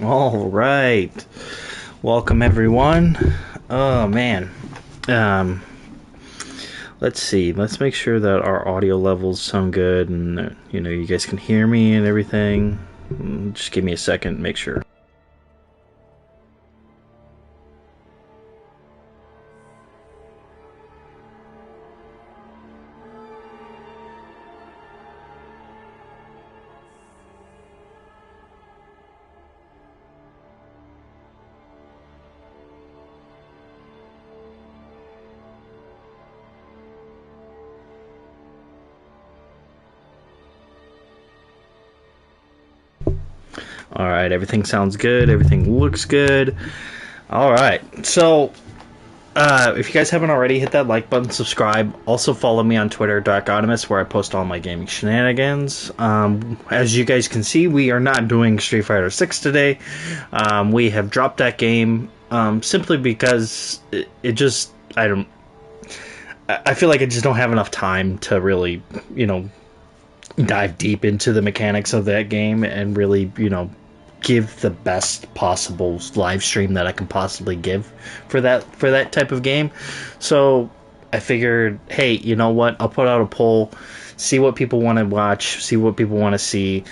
All right. Welcome, everyone. Oh, man. Um, let's see. Let's make sure that our audio levels sound good and, you guys can hear me and everything. Just give me a second, make sure. All right, everything sounds good. Everything looks good. All right, so if you guys haven't already, hit that like button, subscribe. Also follow me on Twitter, Darkotimus, where I post all my gaming shenanigans. As you guys can see, we are not doing Street Fighter 6 today. We have dropped that game simply because it just, I feel like I just don't have enough time to really, dive deep into the mechanics of that game and really, give the best possible live stream that I can possibly give for that type of game. So I figured, hey, you know what? I'll put out a poll, see what people want to watch, see what people want to see.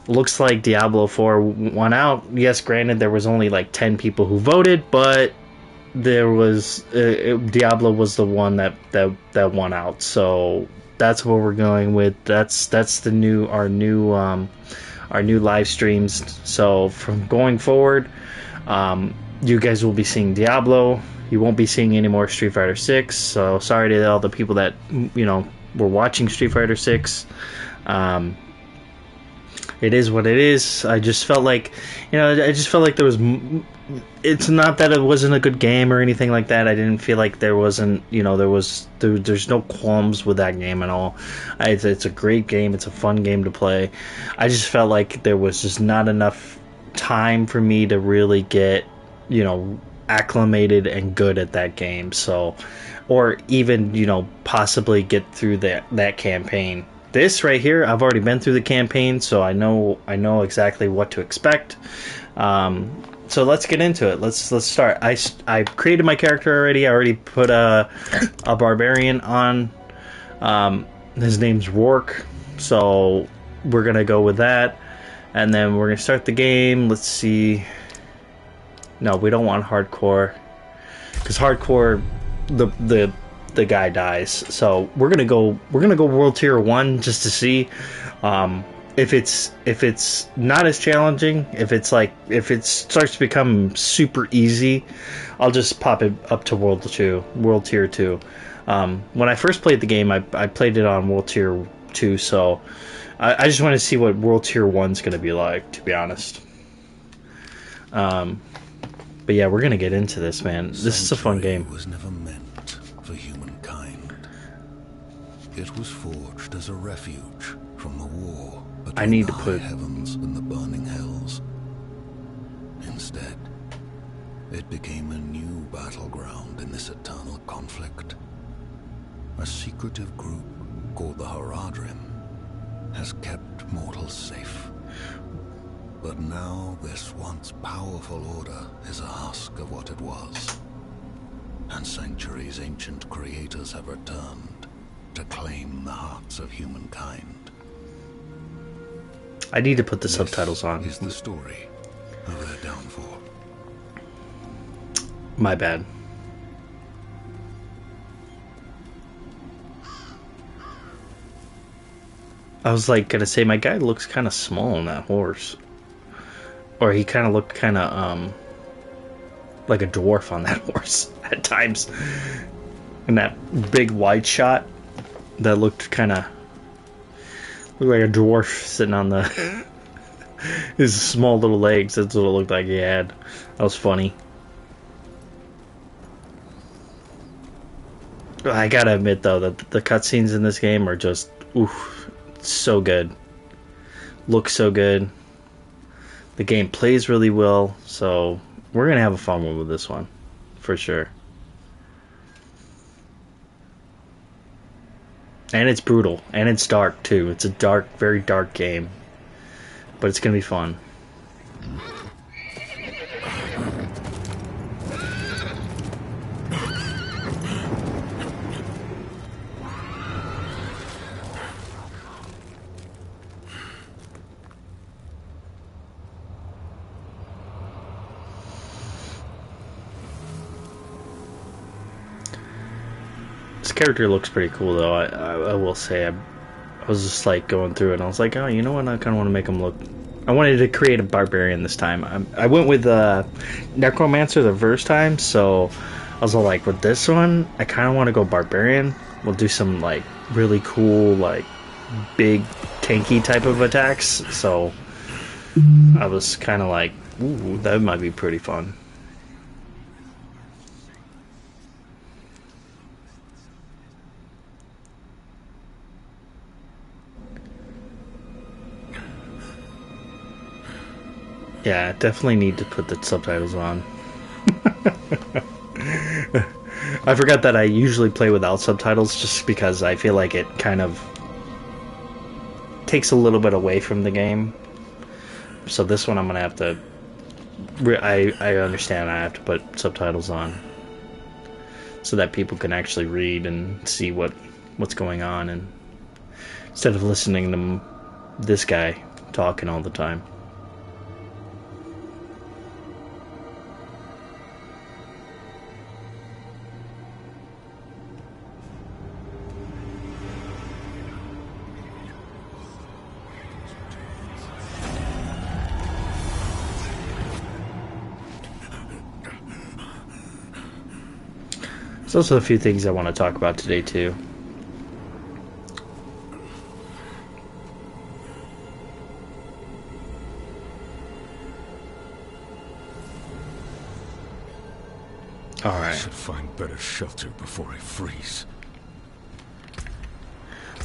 Looks like Diablo 4 won out. Yes, granted, there was only like 10 people who voted, but there was Diablo was the one that won out. So that's what we're going with. That's our new live streams. So from going forward, you guys will be seeing Diablo. You won't be seeing any more Street Fighter 6. So sorry to all the people that were watching Street Fighter 6. It is what it is. I just felt like, there was. It's not that it wasn't a good game or anything like that. I didn't feel like there wasn't, there's no qualms with that game at all. It's a great game. It's a fun game to play. I just felt like there was just not enough time for me to really get, acclimated and good at that game. So, or even, possibly get through that campaign. This right here, I've already been through the campaign, so I know exactly what to expect. So let's get into it. Let's start. I created my character already. I already put a barbarian on. His name's Rourke, so we're gonna go with that, and then we're gonna start the game. Let's see. No, we don't want hardcore, because hardcore, the guy dies. So we're gonna go World Tier 1 just to see. If it's not as challenging, if it starts to become super easy, I'll just pop it up to World Tier 2. When I first played the game, I played it on World Tier 2, so I just want to see what World Tier 1's going to be like, to be honest. But yeah, we're going to get into this, man. This is a fun game. Was never meant for humankind. It was forged as a refuge from the war. I need to put heavens and the burning hells. Instead, it became a new battleground in this eternal conflict. A secretive group called the Haradrim has kept mortals safe. But now this once powerful order is a husk of what it was. And Sanctuary's ancient creators have returned to claim the hearts of humankind. I need to put the subtitles on. Is the story of their downfall. My bad. I was gonna say, my guy looks kind of small on that horse, or he kind of looked kind of like a dwarf on that horse at times. And that big wide shot, that looked kind of. Looked like a dwarf sitting on his small little legs. That's what it looked like he had. That was funny. I gotta admit, though, that the cutscenes in this game are just, oof, so good. Looks so good. The game plays really well, so we're gonna have a fun one with this one, for sure. And it's brutal, and it's dark too. It's a dark, very dark game, but it's gonna be fun. character looks pretty cool, though. I will say, I was just like going through it, and I was like, oh, you know what? I kind of want to make him look. I wanted to create a barbarian this time. I went with necromancer the first time, so I was all like, with this one, I kind of want to go barbarian. We'll do some like really cool, like big tanky type of attacks. So I was kind of like, ooh, that might be pretty fun. Yeah, definitely need to put the subtitles on. I forgot that I usually play without subtitles just because I feel like it kind of takes a little bit away from the game. So this one I'm going to have to... I understand I have to put subtitles on so that people can actually read and see what's going on, and instead of listening to this guy talking all the time. There's also a few things I want to talk about today, too. Alright. I should find better shelter before I freeze.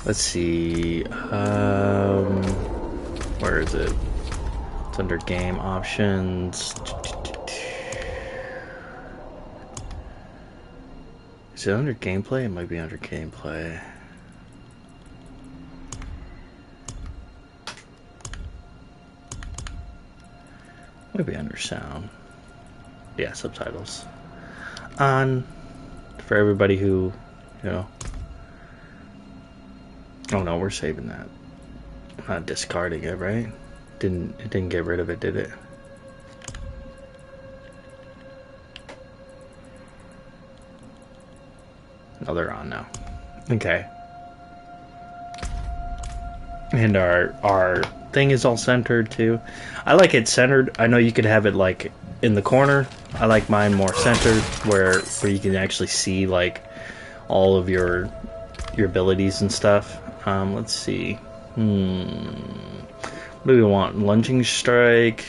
Let's see. Where is it? It's under game options. Is it under gameplay? It might be under gameplay. Might be under sound. Yeah, subtitles. On for everybody who, you know. Oh no, we're saving that. Not discarding it, right? It didn't get rid of it, did it? Oh, they're on now. Okay. And our thing is all centered too. I like it centered. I know you could have it like in the corner. I like mine more centered, where you can actually see like all of your abilities and stuff. Let's see. What do we want? Lunging strike,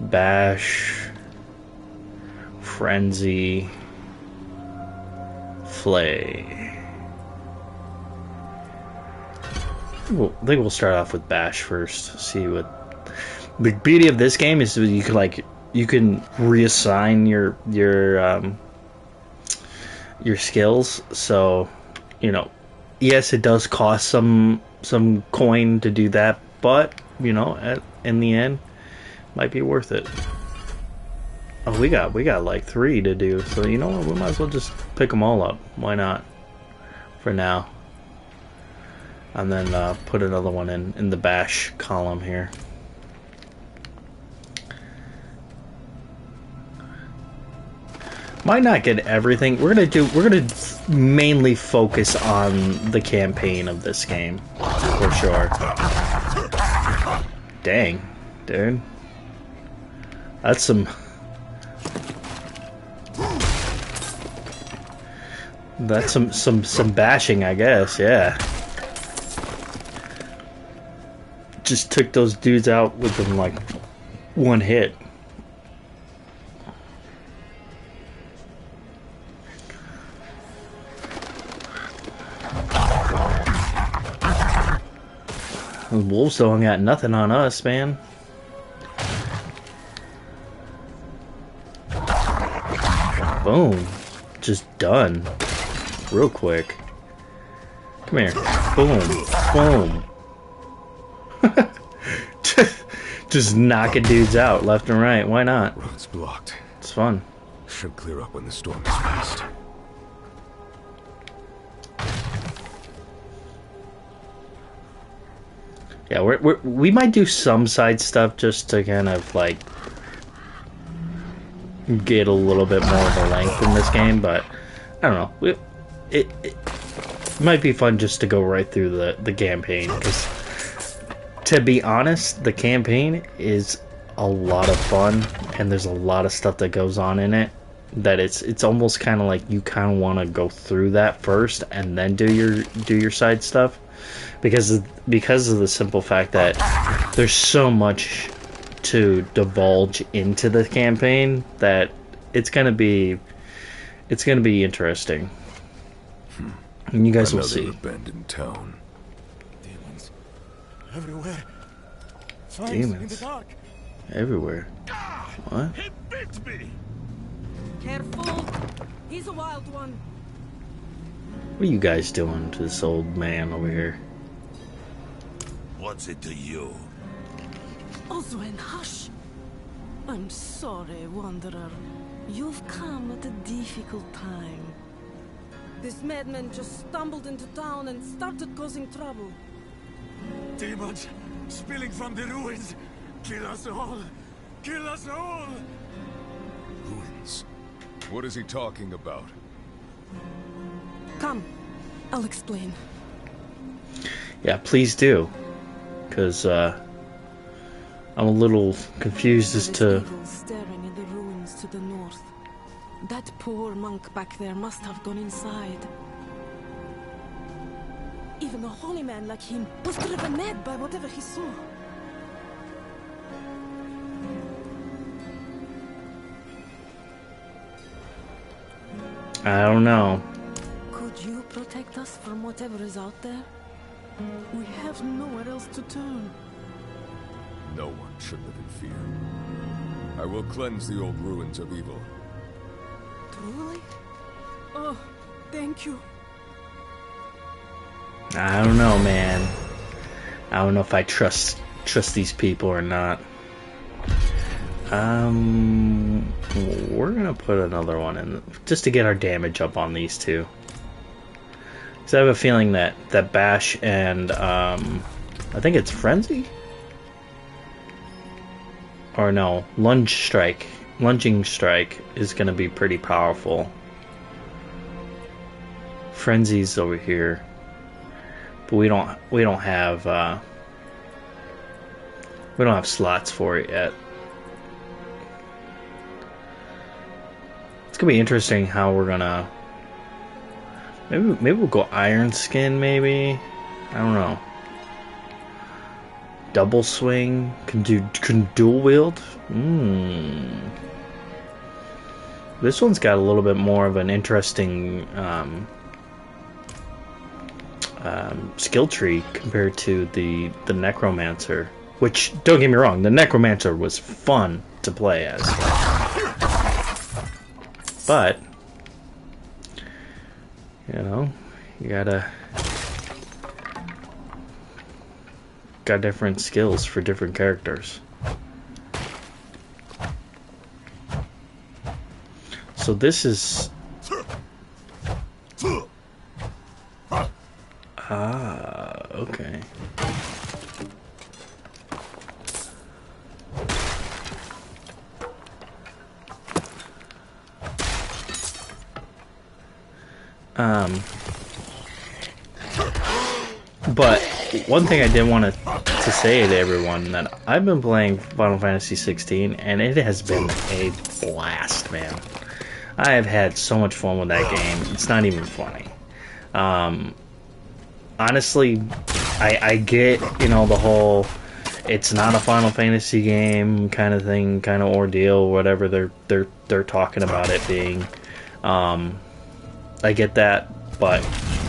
bash, frenzy, flay. I think we'll start off with bash first. See what the beauty of this game is. You can reassign your skills. So, you know, yes, it does cost some coin to do that, but you know, in the end, might be worth it. Oh, we got like 3 to do, so you know what? We might as well just pick them all up. Why not? For now, and then put another one in the bash column here. Might not get everything. We're gonna mainly focus on the campaign of this game for sure. Dang, dude, that's some. That's some bashing, I guess. Yeah. Just took those dudes out within like one hit. Those wolves don't got nothing on us, man. Boom. Just done. Real quick. Come here. Boom. Boom. Just knocking dudes out left and right. Why not? Road's blocked. It's fun. Should clear up when the storm is past. Yeah, we might do some side stuff just to kind of like get a little bit more of a length in this game, but I don't know. it might be fun just to go right through the campaign, because to be honest, the campaign is a lot of fun, and there's a lot of stuff that goes on in it that it's almost kind of like you kind of want to go through that first and then do your side stuff, because of the simple fact that there's so much to divulge into the campaign that it's gonna be interesting. And you guys will see. Abandoned town. Demons everywhere. Signs Demons. in the dark. Everywhere. What? He bit me. Careful! He's a wild one. What are you guys doing to this old man over here? What's it to you? Oswen, hush! I'm sorry, Wanderer. You've come at a difficult time. This madman just stumbled into town and started causing trouble. Demons spilling from the ruins. Kill us all. Kill us all. Ruins. What is he talking about? Come, I'll explain. Yeah, please do. Because, I'm a little confused as There is to... evil staring in the ruins to the north. That poor monk back there must have gone inside. Even a holy man like him was driven mad by whatever he saw. I don't know. Could you protect us from whatever is out there? We have nowhere else to turn. No one should live in fear. I will cleanse the old ruins of evil. Truly? Oh, thank you. I don't know, man. I don't know if I trust these people or not. We're gonna put another one in just to get our damage up on these two. Because I have a feeling that Bash and I think it's Frenzy, or no, Lunging Strike is gonna be pretty powerful. Frenzy's over here, but we don't have slots for it yet. It's gonna be interesting how we're gonna. Maybe we'll go Iron Skin. Maybe, I don't know. Double Swing can dual wield. This one's got a little bit more of an interesting skill tree compared to the Necromancer. Which, don't get me wrong, the Necromancer was fun to play as. But, you know, you got different skills for different characters. So this is... okay. But one thing I did want to say to everyone that I've been playing Final Fantasy 16 and it has been a blast, man. I have had so much fun with that game. It's not even funny. Honestly, I get, you know, the whole it's not a Final Fantasy game kind of thing, kind of ordeal, whatever they're talking about it being. I get that, but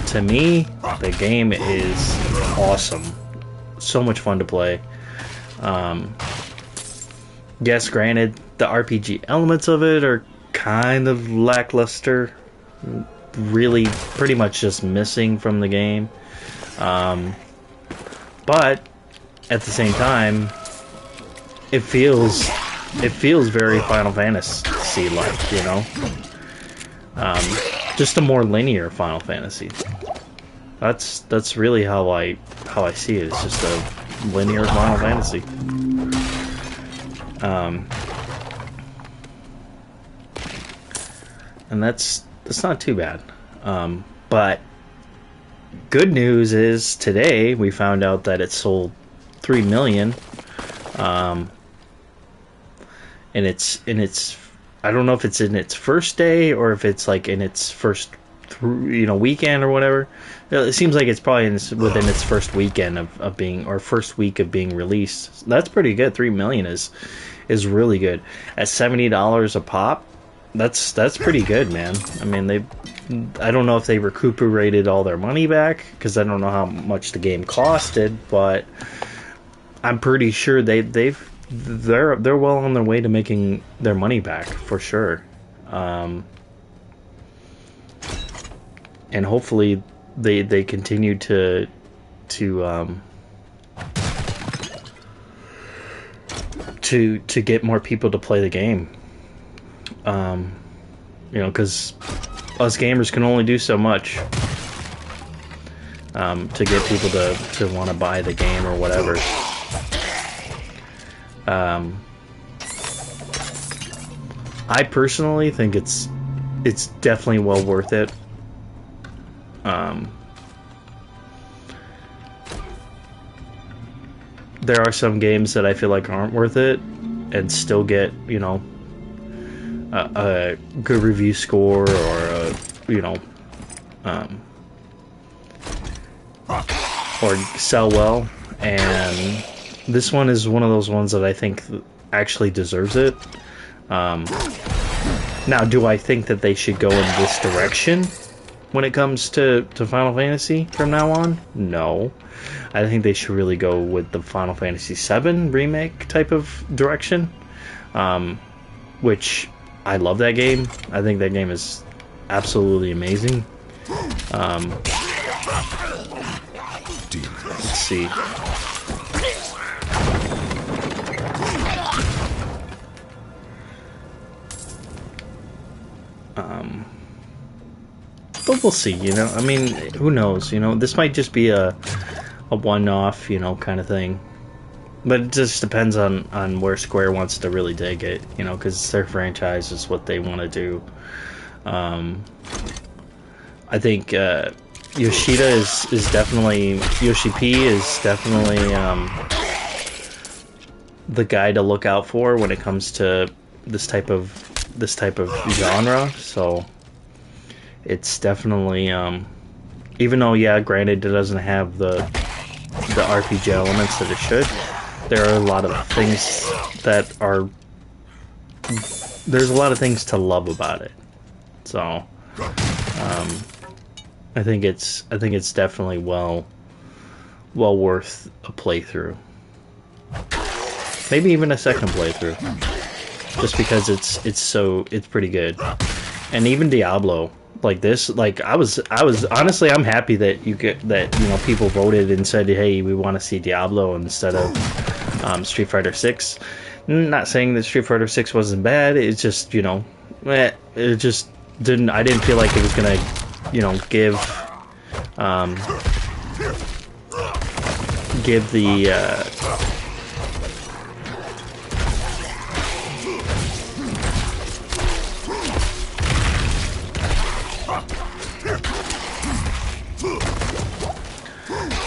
to me, the game is awesome. So much fun to play. Yes, granted, the RPG elements of it are kind of lackluster. Really, pretty much just missing from the game. But at the same time, it feels very Final Fantasy like, you know. Just a more linear Final Fantasy. That's really how I see it. It's just a linear Final Fantasy. And that's not too bad. But good news is today we found out that it sold 3 million. And it's I don't know if it's in its first day or if it's like in its first weekend or whatever. It seems like it's probably within its first weekend of being, or first week of being released. That's pretty good. 3 million is really good. At $70 a pop, that's pretty good, man. I mean, I don't know if they recuperated all their money back, because I don't know how much the game costed, but I'm pretty sure they're well on their way to making their money back for sure. And hopefully they continue to get more people to play the game. Because us gamers can only do so much to get people to want to buy the game or whatever. I personally think it's definitely well worth it. There are some games that I feel like aren't worth it and still get, a good review score or or sell well, and this one is one of those ones that I think actually deserves it. Now, do I think that they should go in this direction when it comes to Final Fantasy from now on? No. I think they should really go with the Final Fantasy VII remake type of direction, which I love that game. I think that game is absolutely amazing. Let's see. But we'll see, I mean, who knows, this might just be a one-off, kind of thing. But it just depends on where Square wants to really take it, because their franchise is what they want to do. I think Yoshida is definitely, Yoshi P is definitely the guy to look out for when it comes to this type of genre. So it's definitely, even though, yeah, granted, it doesn't have the RPG elements that it should, there are a lot of things there's a lot of things to love about it. So I think it's definitely well worth a playthrough. Maybe even a second playthrough, just because it's pretty good. And even Diablo, like this, like I was honestly, I'm happy that people voted and said, hey, we want to see Diablo instead of Street Fighter 6. Not saying that Street Fighter 6 wasn't bad, it's just, it just didn't, I didn't feel like it was gonna, give the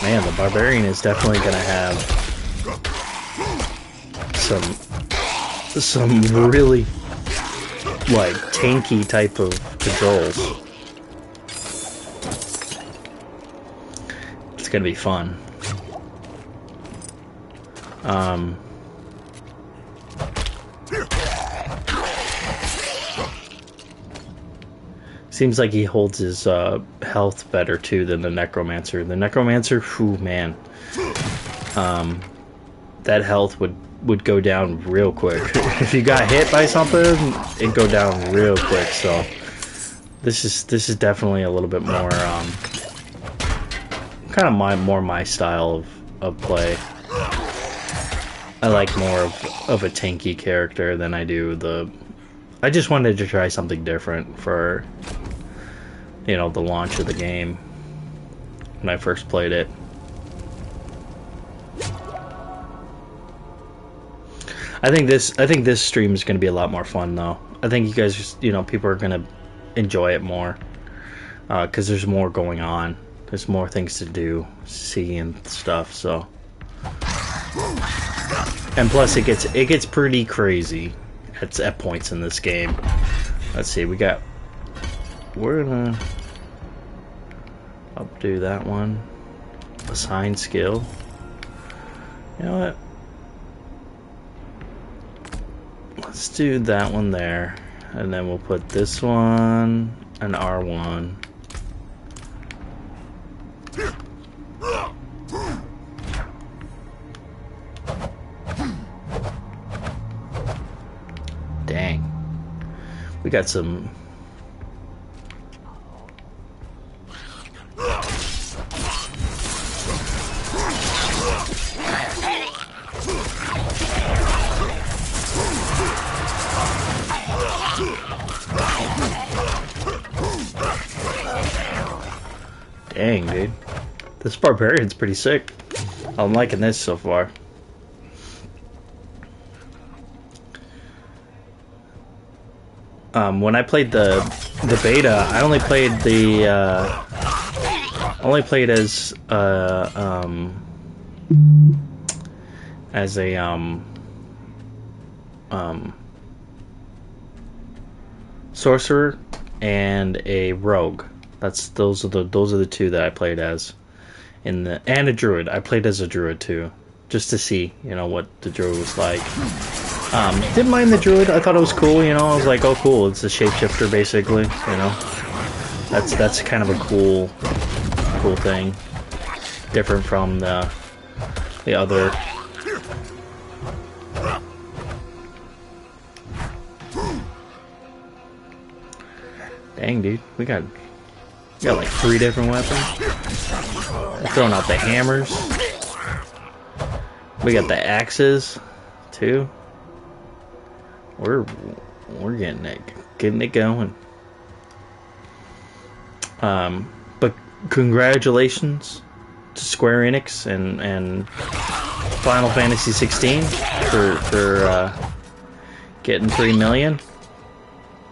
man, the Barbarian is definitely gonna have some really like tanky type of controls. It's gonna be fun. Seems like he holds his health better too than the Necromancer. The Necromancer, whew, man, that health would go down real quick. If you got hit by something, it'd go down real quick. So this is definitely a little bit more kind of my style of play. I like more of a tanky character than I do I just wanted to try something different for the launch of the game when I first played it. I think this stream is going to be a lot more fun though. I think you guys, people are going to enjoy it more. because there's more going on. There's more things to do, see, and stuff. So, and plus, it gets pretty crazy at points in this game. Let's see, we're gonna updo that one. Assign skill. You know what? Let's do that one there, and then we'll put this one and R1. Dang. We got some... Dang, dude. This barbarian's pretty sick. I'm liking this so far. When I played the beta, I only played as a sorcerer and a rogue. Those are the two that I played as, and a druid. I played as a druid too, just to see, you know, what the druid was like. Didn't mind the druid. I thought it was cool. You know, I was like, oh, cool. It's a shapeshifter, basically. You know, that's kind of a cool thing, different from the other. Dang, dude, we got like 3 different weapons. We're throwing out the hammers. We got the axes too. We're getting it going. But congratulations to Square Enix and Final Fantasy 16 for getting 3 million.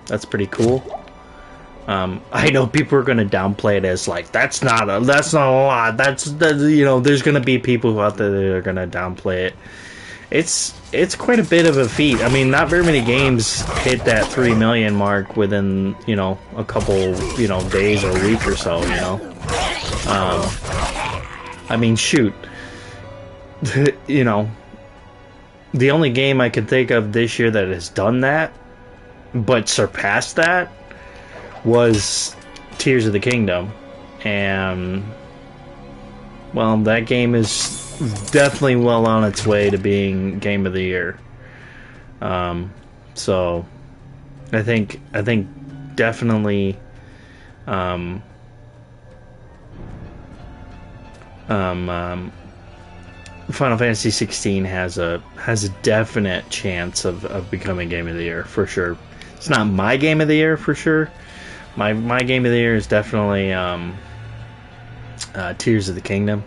That's pretty cool. I know people are gonna downplay it as like that's not a lot. That's you know, there's gonna be people out there that are gonna downplay it. It's quite a bit of a feat. I mean, not very many games hit that 3 million mark within, you know, a couple, you know, days or a week or so. You know, I mean, shoot, you know, the only game I could think of this year that has done that, but surpassed that, was Tears of the Kingdom, and well, that game is definitely well on its way to being Game of the Year. So I think definitely Final Fantasy 16 has a definite chance of becoming Game of the Year for sure. It's not my Game of the Year for sure. My Game of the Year is definitely Tears of the Kingdom.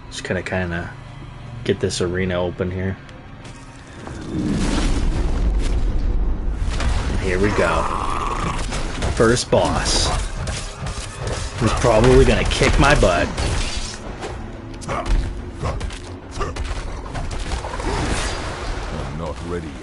Just kind of get this arena open here. And here we go. First boss. Who's probably gonna kick my butt. I'm not ready yet.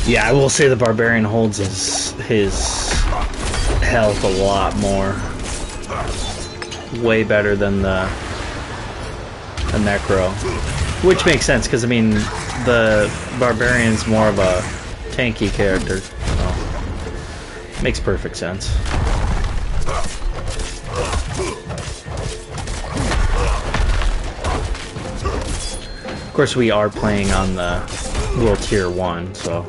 Yeah, I will say the Barbarian holds his health a lot more. Way better than the Necro. Which makes sense, because, I mean, the Barbarian's more of a tanky character. So, makes perfect sense. Of course, we are playing on the World Tier 1, so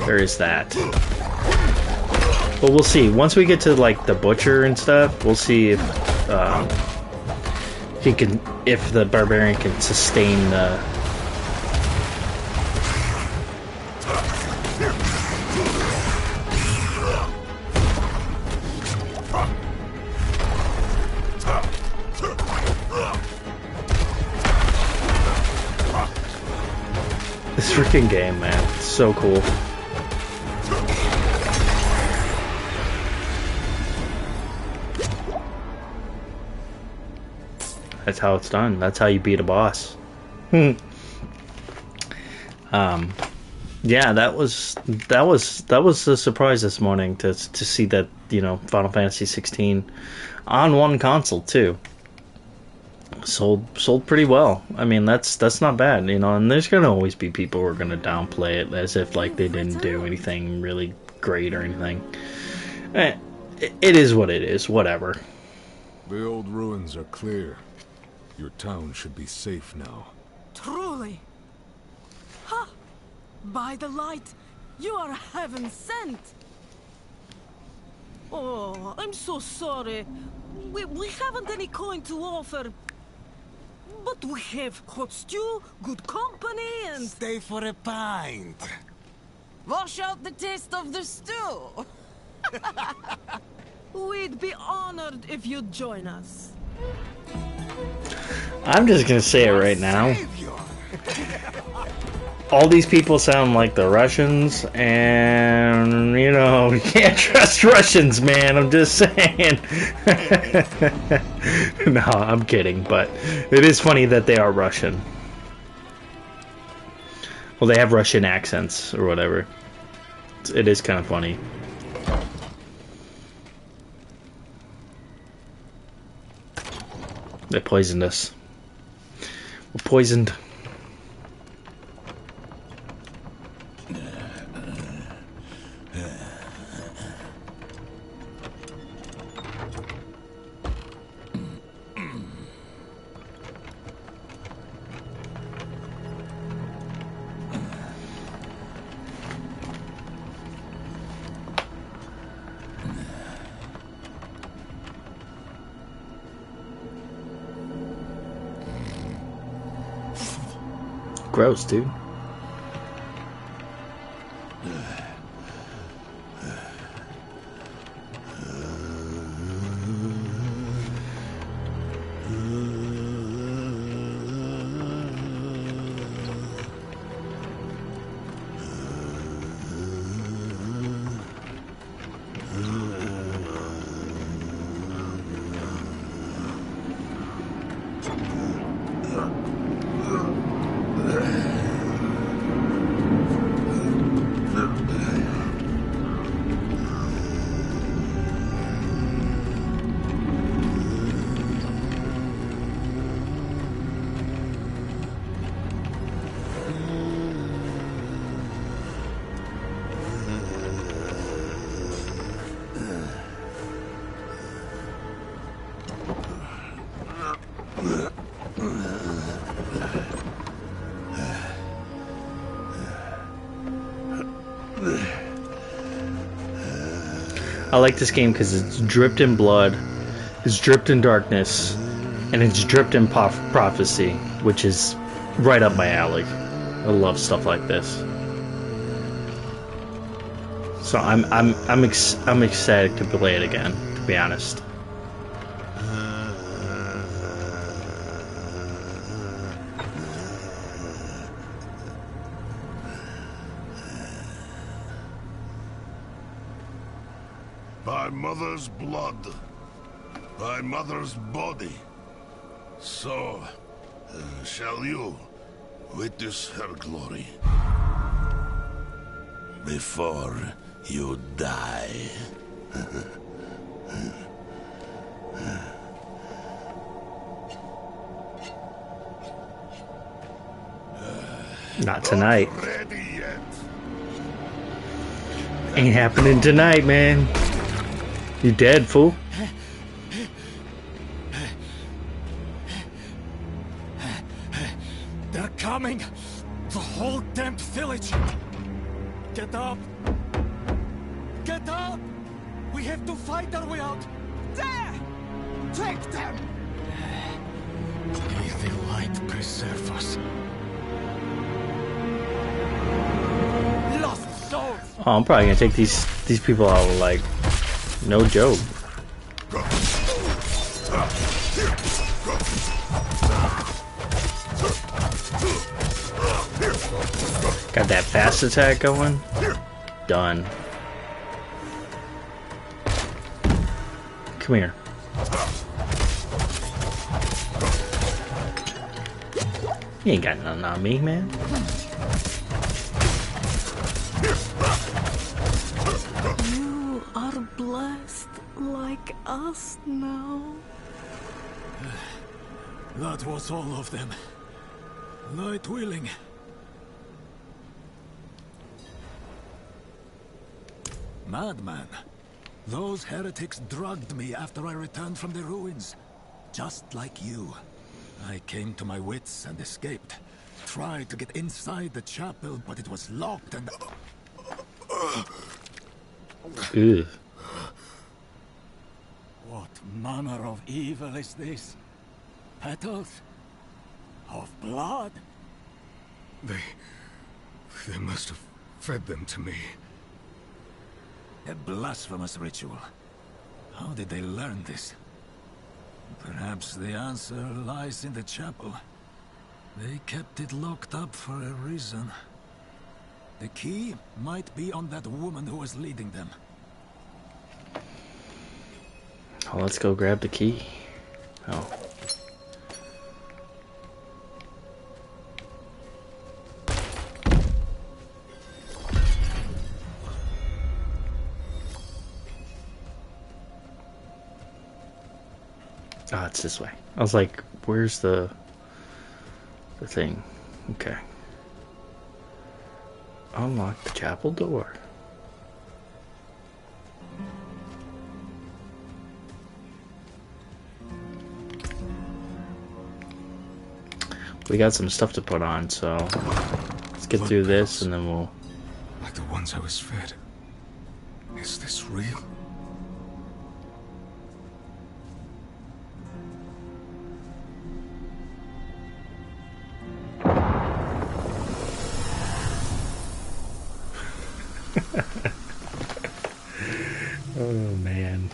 there is that. But we'll see. Once we get to like the Butcher and stuff, we'll see if the Barbarian can sustain the freaking game, man. It's so cool. That's how it's done. That's how you beat a boss. Yeah, that was a surprise this morning to see that, you know, Final Fantasy 16 on one console too. Sold pretty well. I mean, that's not bad, you know. And there's gonna always be people who are gonna downplay it as if like they didn't do anything really great or anything. It is what it is. Whatever. The old ruins are clear. Your town should be safe now. Truly. Ha! By the light, you are heaven sent. Oh, I'm so sorry. We haven't any coin to offer. But we have hot stew, good company, and... Stay for a pint. Wash out the taste of the stew. We'd be honored if you'd join us. I'm just gonna say it right now. All these people sound like the Russians, and, you know, you can't trust Russians, man. I'm just saying. No, I'm kidding, but it is funny that they are Russian. Well, they have Russian accents or whatever. It is kind of funny. They poisoned us. We're poisoned. Gross, dude. I like this game because it's dripped in blood, it's dripped in darkness, and it's dripped in prophecy, which is right up my alley. I love stuff like this. So I'm excited to play it again, to be honest. By mother's blood, by mother's body, so shall you witness her glory before you die. Not tonight. Not ready yet. Ain't happening tonight, man. You dead, fool. They're coming! The whole damned village! Get up! Get up! We have to fight our way out! There! Take them! May the light preserve us. Lost souls! Oh, I'm probably gonna take these people out like no joke. Got that fast attack going. Done. Come here. You ain't got nothing on me, man. You are blessed like us now. That was all of them. Light willing. Madman. Those heretics drugged me after I returned from the ruins. Just like you. I came to my wits and escaped. Tried to get inside the chapel, but it was locked and... Ugh. What manner of evil is this? Petals? Of blood? They must have fed them to me. A blasphemous ritual. How did they learn this? Perhaps the answer lies in the chapel. They kept it locked up for a reason. The key might be on that woman who was leading them. Well, let's go grab the key. Oh. Ah, it's this way. I was like, where's the thing? Okay. Unlock the chapel door. We got some stuff to put on, so let's get through this and then we'll... Like the ones I was fed. Is this real? Oh, man.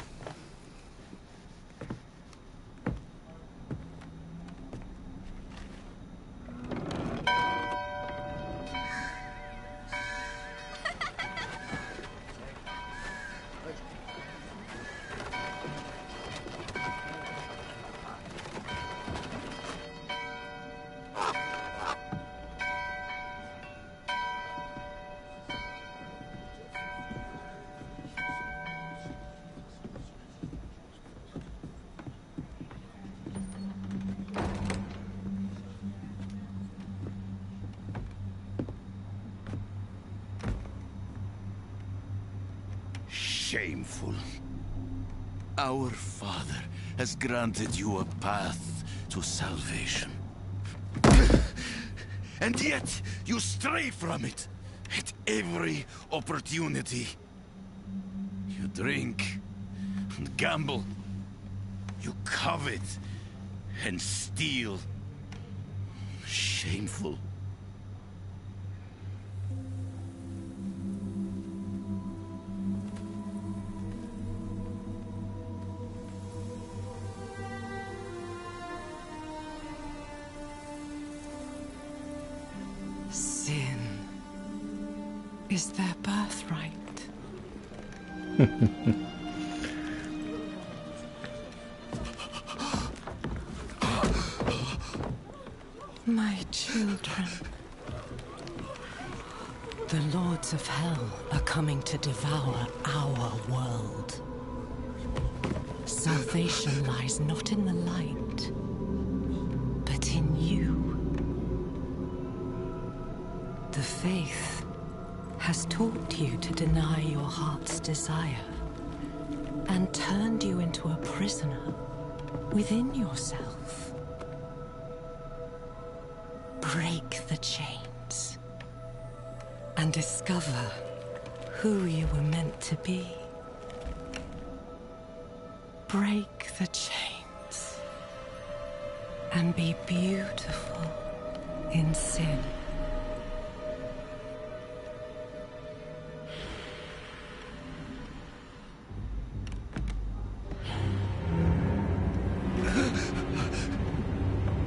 Shameful. Our Father has granted you a path to salvation. And yet, you stray from it at every opportunity. You drink and gamble. You covet and steal. Shameful. Sin is their birthright. My children. The lords of hell are coming to devour our world. Salvation lies not in the light, but in you. The faith has taught you to deny your heart's desire and turned you into a prisoner within yourself. Break the chains and discover who you were meant to be. Break the chains and be beautiful in sin.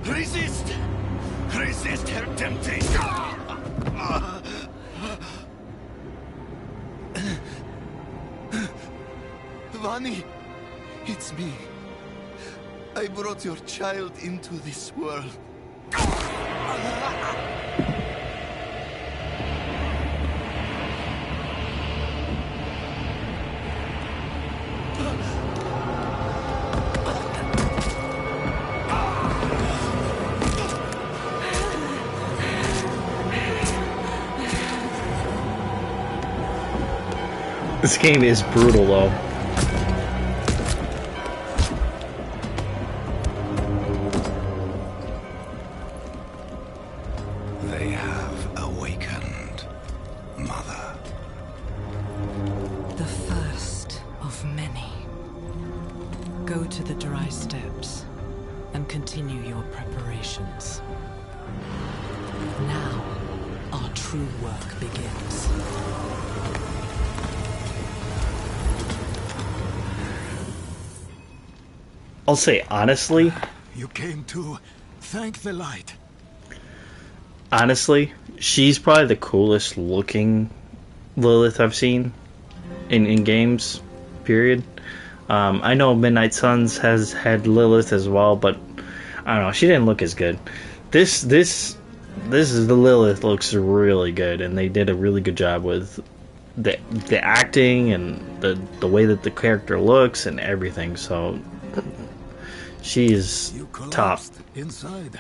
Resist! Resist her temptation! Honey, it's me. I brought your child into this world. This game is brutal, though. They have awakened, Mother. The first of many. Go to the dry steps and continue your preparations. Now, our true work begins. I'll say honestly, You came to thank the light. honestly, she's probably the coolest looking Lilith I've seen in games, period. I know Midnight Suns has had Lilith as well, but I don't know, she didn't look as good. This is the Lilith looks really good, and they did a really good job with the acting and the way that the character looks and everything. So she is You top. collapsed inside.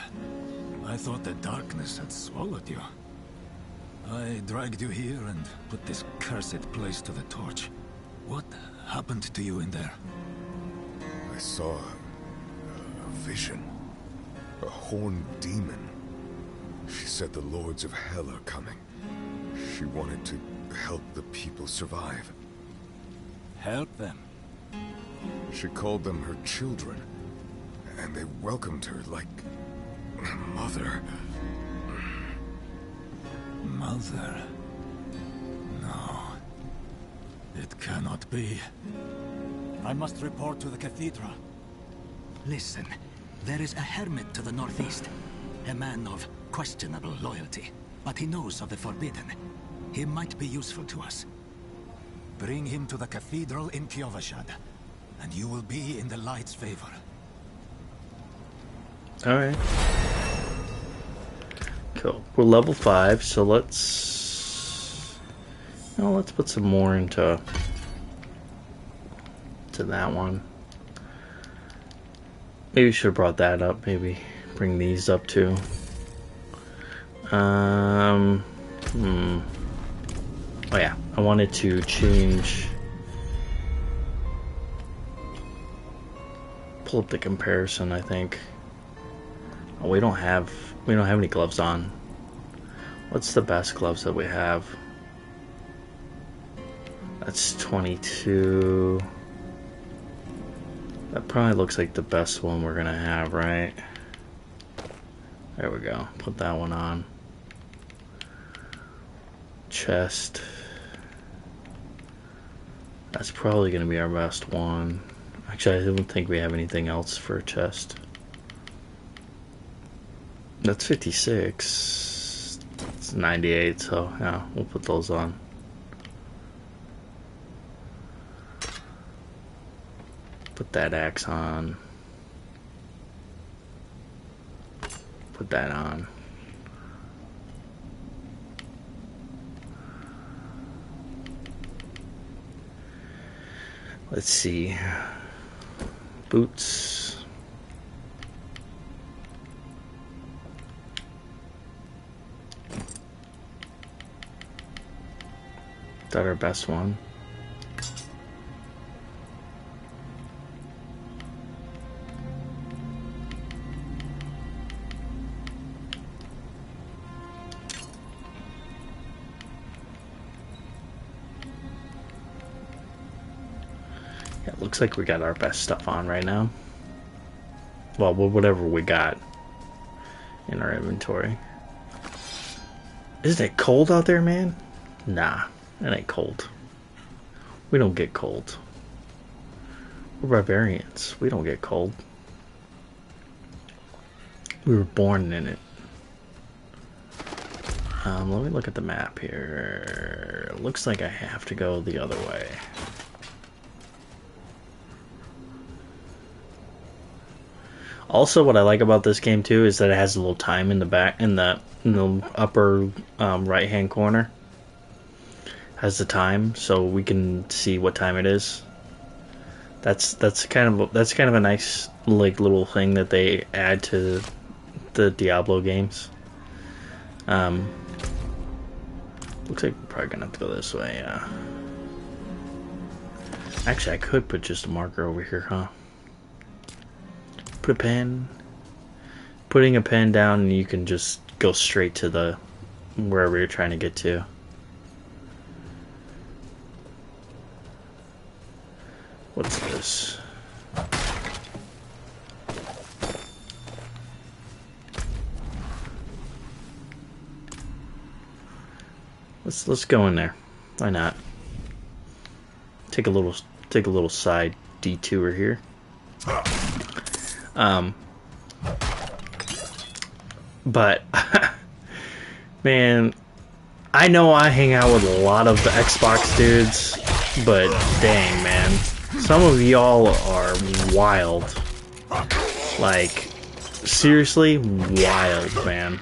I thought the darkness had swallowed you. I dragged you here and put this cursed place to the torch. What happened to you in there? I saw a vision. A horned demon. She said the lords of hell are coming. She wanted to help the people survive. Help them. She called them her children, and they welcomed her like mother. Mother? No. It cannot be. I must report to the cathedral. Listen, there is a hermit to the northeast. A man of questionable loyalty, but he knows of the forbidden. He might be useful to us. Bring him to the cathedral in Kyovashad, and you will be in the light's favor. Alright. Cool. We're level 5, so let's put some more into that one. Maybe we should have brought that up, maybe bring these up too. Oh yeah, I wanted to change, pull up the comparison, I think. Oh, we don't have any gloves on. What's the best gloves that we have? That's 22. That probably looks like the best one we're gonna have, right? There we go. Put that one on. Chest. That's probably gonna be our best one. Actually, I don't think we have anything else for a chest. That's 56. It's 98, so yeah, we'll put those on. Put that axe on. Put that on. Let's see. Boots. Is that our best one? Yeah, it looks like we got our best stuff on right now. Well, whatever we got in our inventory. Isn't it cold out there, man? Nah, it ain't cold. We don't get cold. We're barbarians. We don't get cold. We were born in it. Let me look at the map here. Looks like I have to go the other way. Also, what I like about this game too is that it has a little time in the back, in the upper right hand corner. Has the time, so we can see what time it is. That's kind of a nice like little thing that they add to the Diablo games. Looks like we're probably gonna have to go this way. Yeah. Actually, I could put just a marker over here, huh? Put a pen. Putting a pen down, and you can just go straight to the wherever you're trying to get to. What's this? Let's go in there. Why not? Take a little side detour here. But man, I know I hang out with a lot of the Xbox dudes, but dang, man, some of y'all are wild. Like, seriously, wild, man.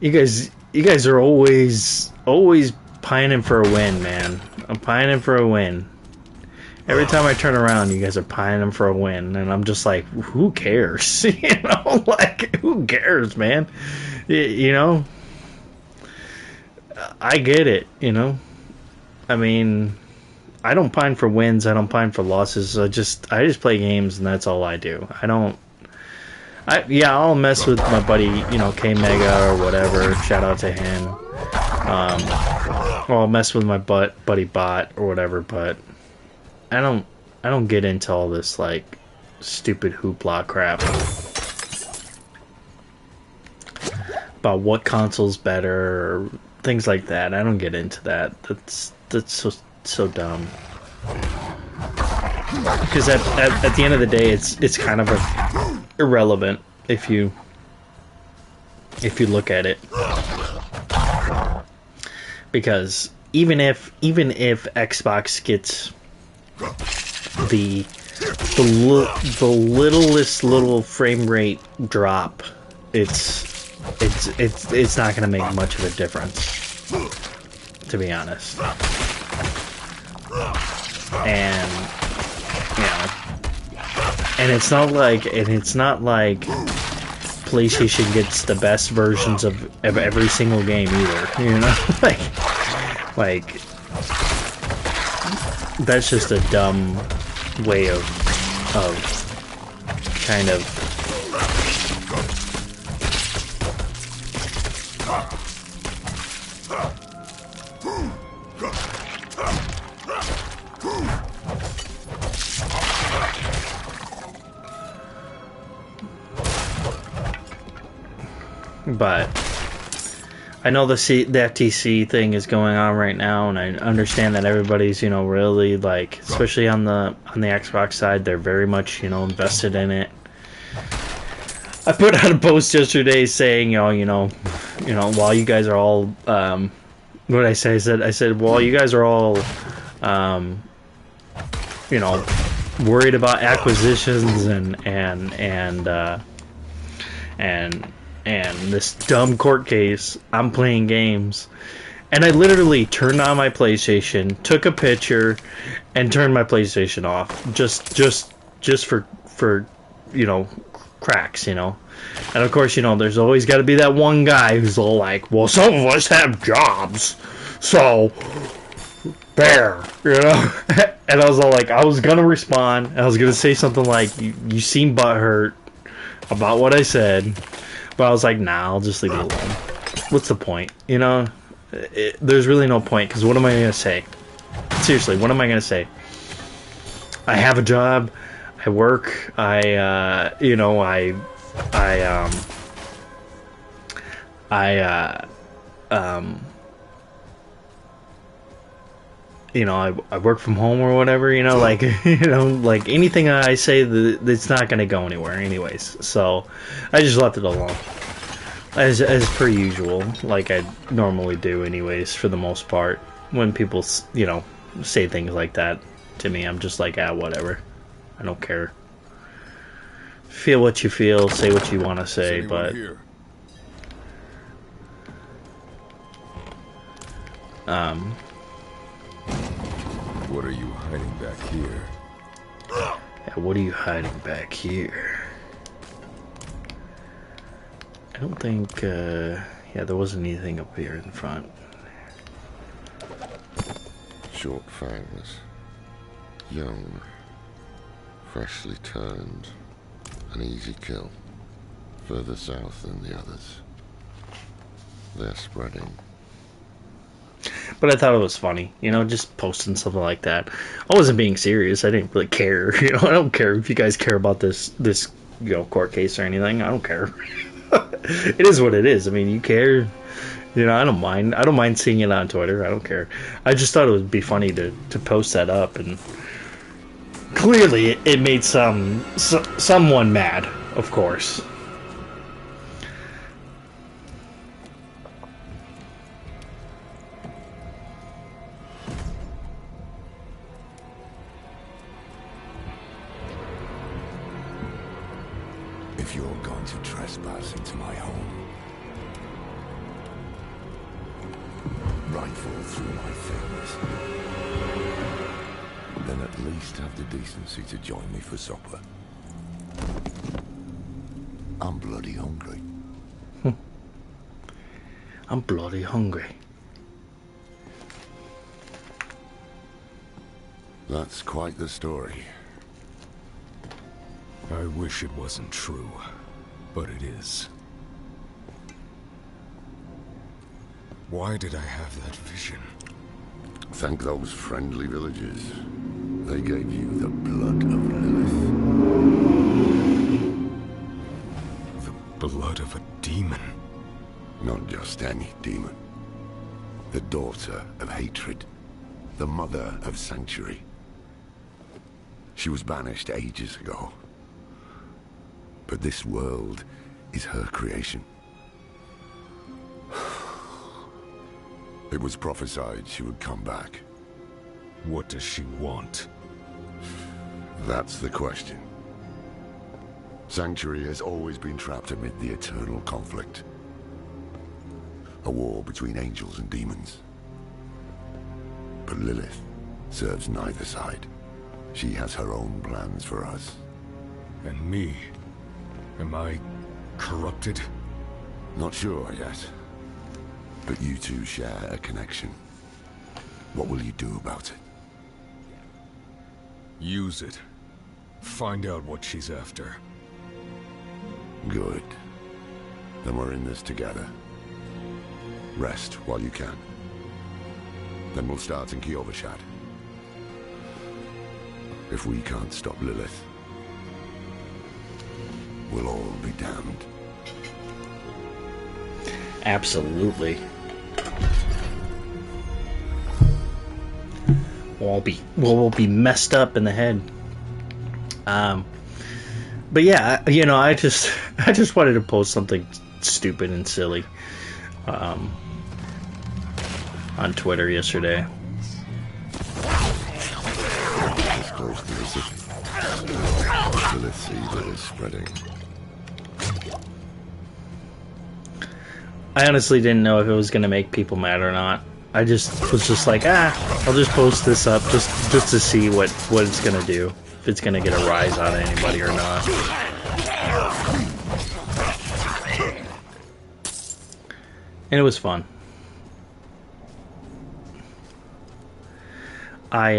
You guys are always pining for a win, man. I'm pining for a win. Every time I turn around, you guys are pining for a win, and I'm just like, who cares? You know, like, who cares, man? You know, I get it. You know, I mean, I don't pine for wins. I don't pine for losses. I just play games, and that's all I do. I'll mess with my buddy, you know, K Mega or whatever. Shout out to him. Or I'll mess with my buddy Bot or whatever, but I don't get into all this like stupid hoopla crap about what console's better or things like that. I don't get into that. That's so dumb. Because at the end of the day, it's kind of irrelevant if you look at it. Because even if Xbox gets the littlest little frame rate drop, it's not going to make much of a difference, to be honest. And you know, and it's not like PlayStation gets the best versions of every single game either. You know, like that's just a dumb way of kind of but I know the FTC thing is going on right now, and I understand that everybody's, you know, really like, especially on the Xbox side, they're very much, you know, invested in it. I put out a post yesterday saying, you know, while you guys are all, what did I say? I said, while you guys are all, you know, worried about acquisitions and this dumb court case, I'm playing games. And I literally turned on my PlayStation, took a picture, and turned my PlayStation off. Just for you know, cracks, you know. And of course, you know, there's always got to be that one guy who's all like, well, some of us have jobs, so there, you know. And I was all like, I was gonna respond, and I was gonna say something like, you seem butthurt about what I said. But I was like, nah, I'll just leave it alone. What's the point? You know, there's really no point, because what am I going to say? Seriously, what am I going to say? I have a job. I work. You know, I work from home or whatever, you know, like, you know, like anything I say, it's not going to go anywhere anyways. So I just left it alone, as per usual, like I normally do anyways, for the most part, when people, you know, say things like that. to me. I'm just like, whatever. I don't care. Feel what you feel, say what you want to say, but Here? What are you hiding back here? yeah, what are you hiding back here? I don't think, yeah, there wasn't anything up here in front. Short fangs, young, freshly turned, an easy kill, further south than the others. They're spreading. But I thought it was funny, you know, just posting something like that. I wasn't being serious. I didn't really care. You know, I don't care if you guys care about this you know, court case or anything. I don't care. It is what it is. I mean, you care. You know, I don't mind. I don't mind seeing it on Twitter. I don't care. I just thought it would be funny to post that up, and clearly it made someone mad, of course. If you're going to trespass into my home, rifle through my things, then at least have the decency to join me for supper. I'm bloody hungry. I'm bloody hungry. That's quite the story. I wish it wasn't true, but it is. Why did I have that vision? Thank those friendly villagers. They gave you the blood of Lilith. The blood of a demon? Not just any demon. The daughter of hatred. The mother of sanctuary. She was banished ages ago. But this world is her creation. It was prophesied she would come back. What does she want? That's the question. Sanctuary has always been trapped amid the eternal conflict. A war between angels and demons. But Lilith serves neither side. She has her own plans for us. And me? Am I corrupted? Not sure yet. But you two share a connection. What will you do about it? Use it. Find out what she's after. Good. Then we're in this together. Rest while you can. Then we'll start in Kiovashad. If we can't stop Lilith, we'll all be damned. Absolutely. We'll be messed up in the head. But yeah, you know, I just wanted to post something stupid and silly on Twitter yesterday. This close to the city. Lilith's evil is spreading. I honestly didn't know if it was going to make people mad or not. I just was just like, I'll just post this up just to see what it's going to do. If it's going to get a rise out of anybody or not. And it was fun. I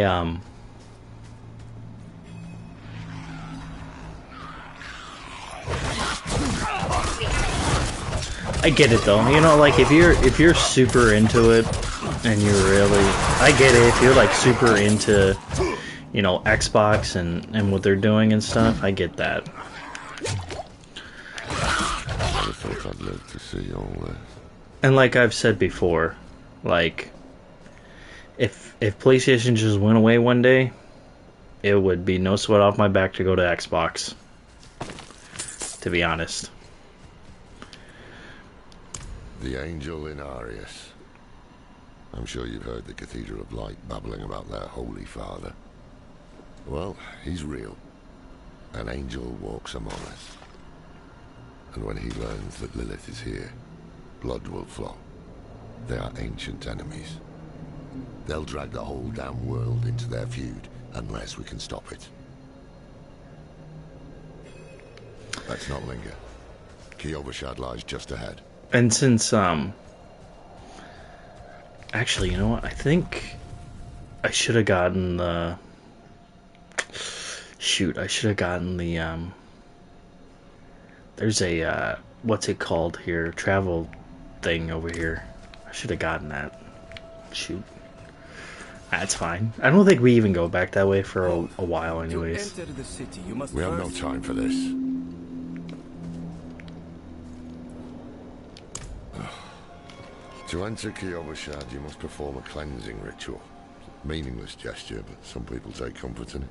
get it though, you know, like if you're super into it and you're really, I get it, if you're like super into, you know, Xbox and what they're doing and stuff, I get that. I thought I'd live to see all this. And like I've said before, like if PlayStation just went away one day, it would be no sweat off my back to go to Xbox, to be honest. The angel in Arius. I'm sure you've heard the Cathedral of Light babbling about their Holy Father. Well, he's real. An angel walks among us. And when he learns that Lilith is here, blood will flow. They are ancient enemies. They'll drag the whole damn world into their feud unless we can stop it. Let's not linger. Kyovashad lies just ahead. And since, actually, you know what? I think I should have gotten the... Shoot, I should have gotten the, there's a, what's it called here? Travel thing over here. I should have gotten that. Shoot. That's fine. I don't think we even go back that way for a while anyways. To enter the city, you must We have no time for this. To enter Kyovashad, you must perform a cleansing ritual. Meaningless gesture, but some people take comfort in it.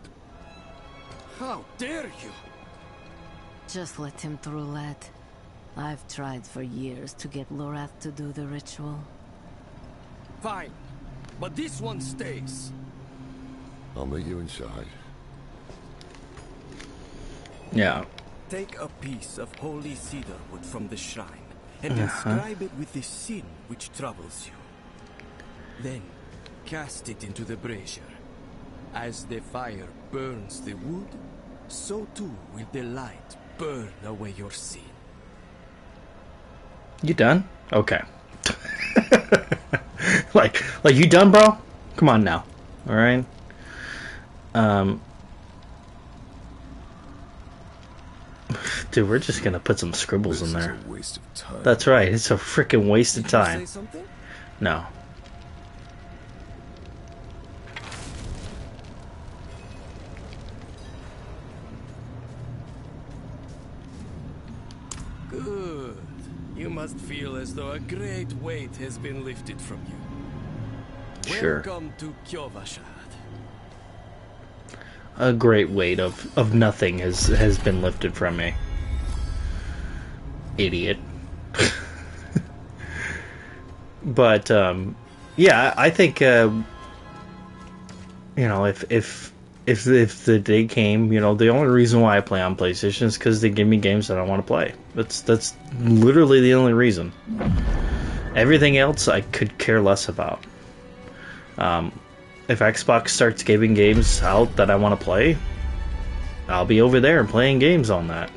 How dare you? Just let him through, lad. I've tried for years to get Lorath to do the ritual. Fine, but this one stays. I'll meet you inside. Yeah. Take a piece of holy cedar wood from the shrine and inscribe it with the sin which troubles you. Then cast it into the brazier. As the fire burns the wood, so too will the light burn away your sin. You done? Okay. like you done, bro? Come on now. All right. Dude, we're just gonna put some scribbles in there. This is a waste of time. That's right. It's a freaking waste of time. Say something? No. Good. You must feel as though a great weight has been lifted from you. Sure. Welcome to Kyovashad. A great weight of nothing has been lifted from me. Idiot. But yeah, I think you know, if the day came, you know, the only reason why I play on PlayStation is because they give me games that I want to play. That's literally the only reason. Everything else I could care less about. If Xbox starts giving games out that I want to play, I'll be over there playing games on that.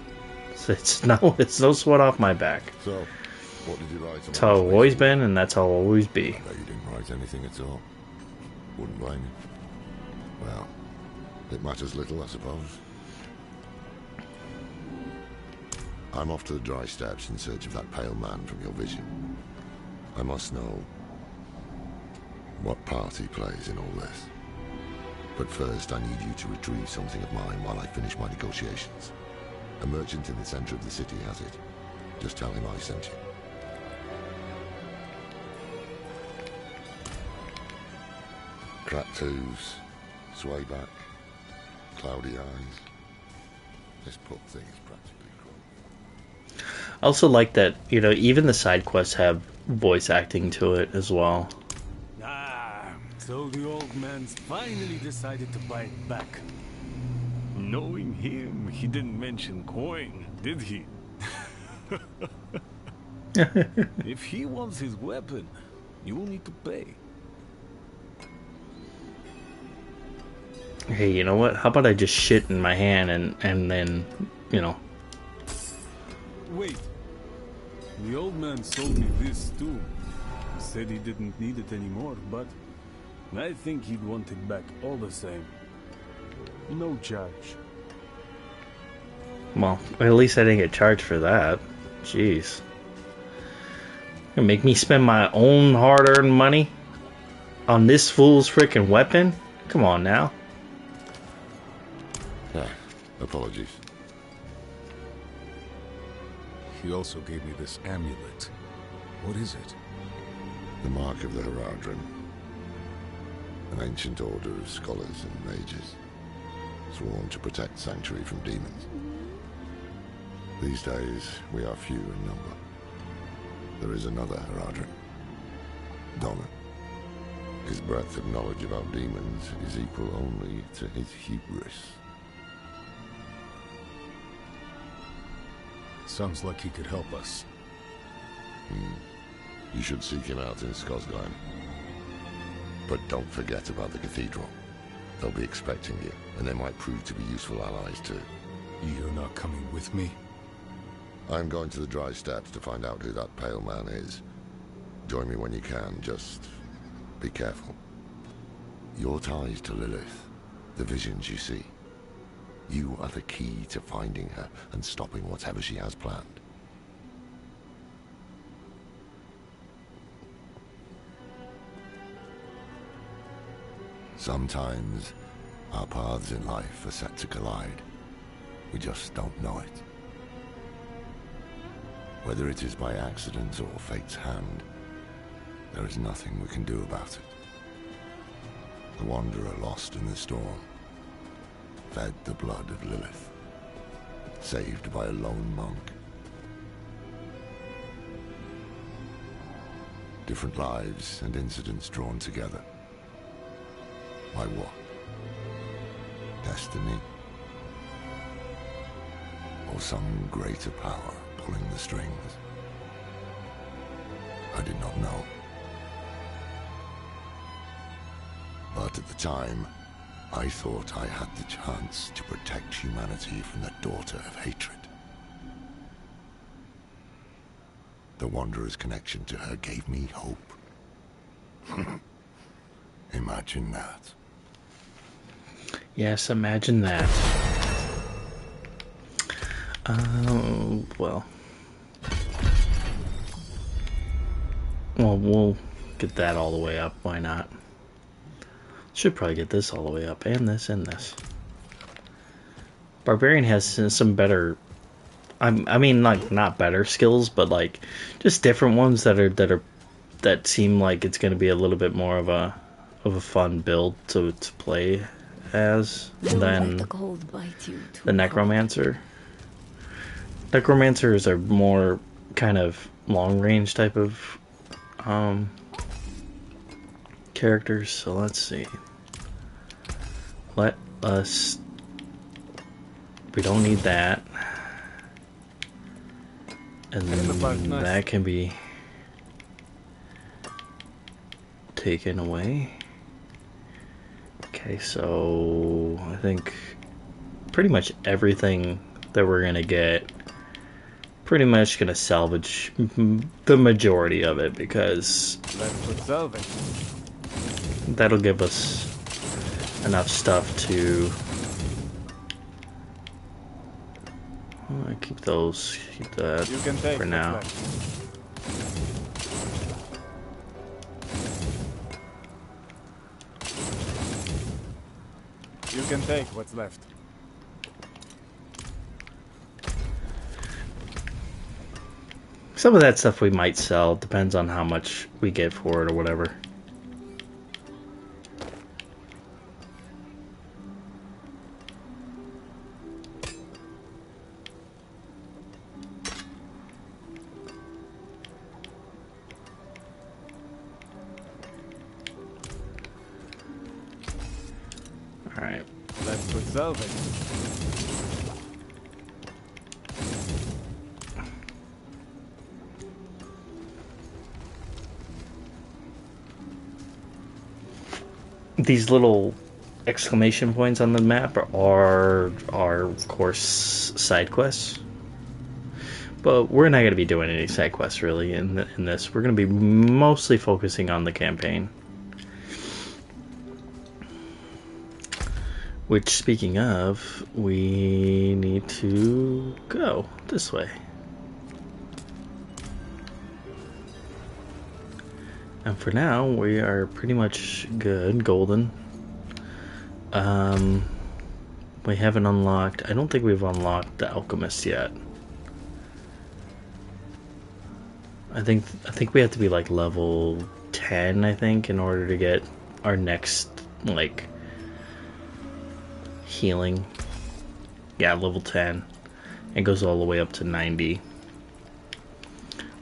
It's no sweat off my back. So, what did you write? That's how I've always been, and that's how I'll always be. I bet you didn't write anything at all. Wouldn't blame you. Well, it matters little, I suppose. I'm off to the dry steppes in search of that pale man from your vision. I must know what part he plays in all this. But first, I need you to retrieve something of mine while I finish my negotiations. A merchant in the center of the city has it. Just tell him I sent you. Cracked hooves, sway back, cloudy eyes. This poor thing is practically crawling. I also like that, you know, even the side quests have voice acting to it as well. Ah, so the old man's finally decided to buy it back. Knowing him, he didn't mention coin, did he? If he wants his weapon, you will need to pay. Hey, you know what? How about I just shit in my hand and then, you know. Wait. The old man sold me this too. Said he didn't need it anymore, but I think he'd want it back all the same. No charge. Well, at least I didn't get charged for that. Jeez. Gonna make me spend my own hard-earned money on this fool's freaking weapon? Come on now. Ah, apologies. He also gave me this amulet. What is it? The mark of the Heradrim. An ancient order of scholars and mages, sworn to protect Sanctuary from demons. These days, we are few in number. There is another Heradrim. Donna. His breadth of knowledge about demons is equal only to his hubris. Sounds like he could help us. You should seek him out in Skosglen. But don't forget about the cathedral. They'll be expecting you, and they might prove to be useful allies too. You're not coming with me? I'm going to the Dry Steppes to find out who that pale man is. Join me when you can, just be careful. Your ties to Lilith, the visions you see, you are the key to finding her and stopping whatever she has planned. Sometimes our paths in life are set to collide. We just don't know it. Whether it is by accident or fate's hand, there is nothing we can do about it. The wanderer lost in the storm, fed the blood of Lilith, saved by a lone monk. Different lives and incidents drawn together. By what? Destiny? Or some greater power pulling the strings? I did not know. But at the time, I thought I had the chance to protect humanity from the daughter of hatred. The Wanderer's connection to her gave me hope. Imagine that. Yes, imagine that. Well. Well, we'll get that all the way up. Why not? Should probably get this all the way up, and this, and this. Barbarian has some better... I mean, like, not better skills, but, like, just different ones that seem like it's going to be a little bit more of a fun build to play as than the Necromancer. Necromancers are more kind of long-range type of characters, so let's see. Let us... We don't need that. And then that can be taken away. Okay, so I think pretty much everything that we're gonna get, pretty much gonna salvage the majority of it, because that'll give us enough stuff to keep that for now. You can take what's left. Some of that stuff we might sell, depends on how much we get for it or whatever. Alright. Let's put salvage. These little exclamation points on the map are of course side quests, but we're not going to be doing any side quests really in this. We're going to be mostly focusing on the campaign. Which, speaking of, we need to go this way. And for now, we are pretty much good, golden. We haven't unlocked... I don't think we've unlocked the Alchemist yet. I think we have to be like level 10, I think, in order to get our next, like, healing. Yeah, level 10. It goes all the way up to 90.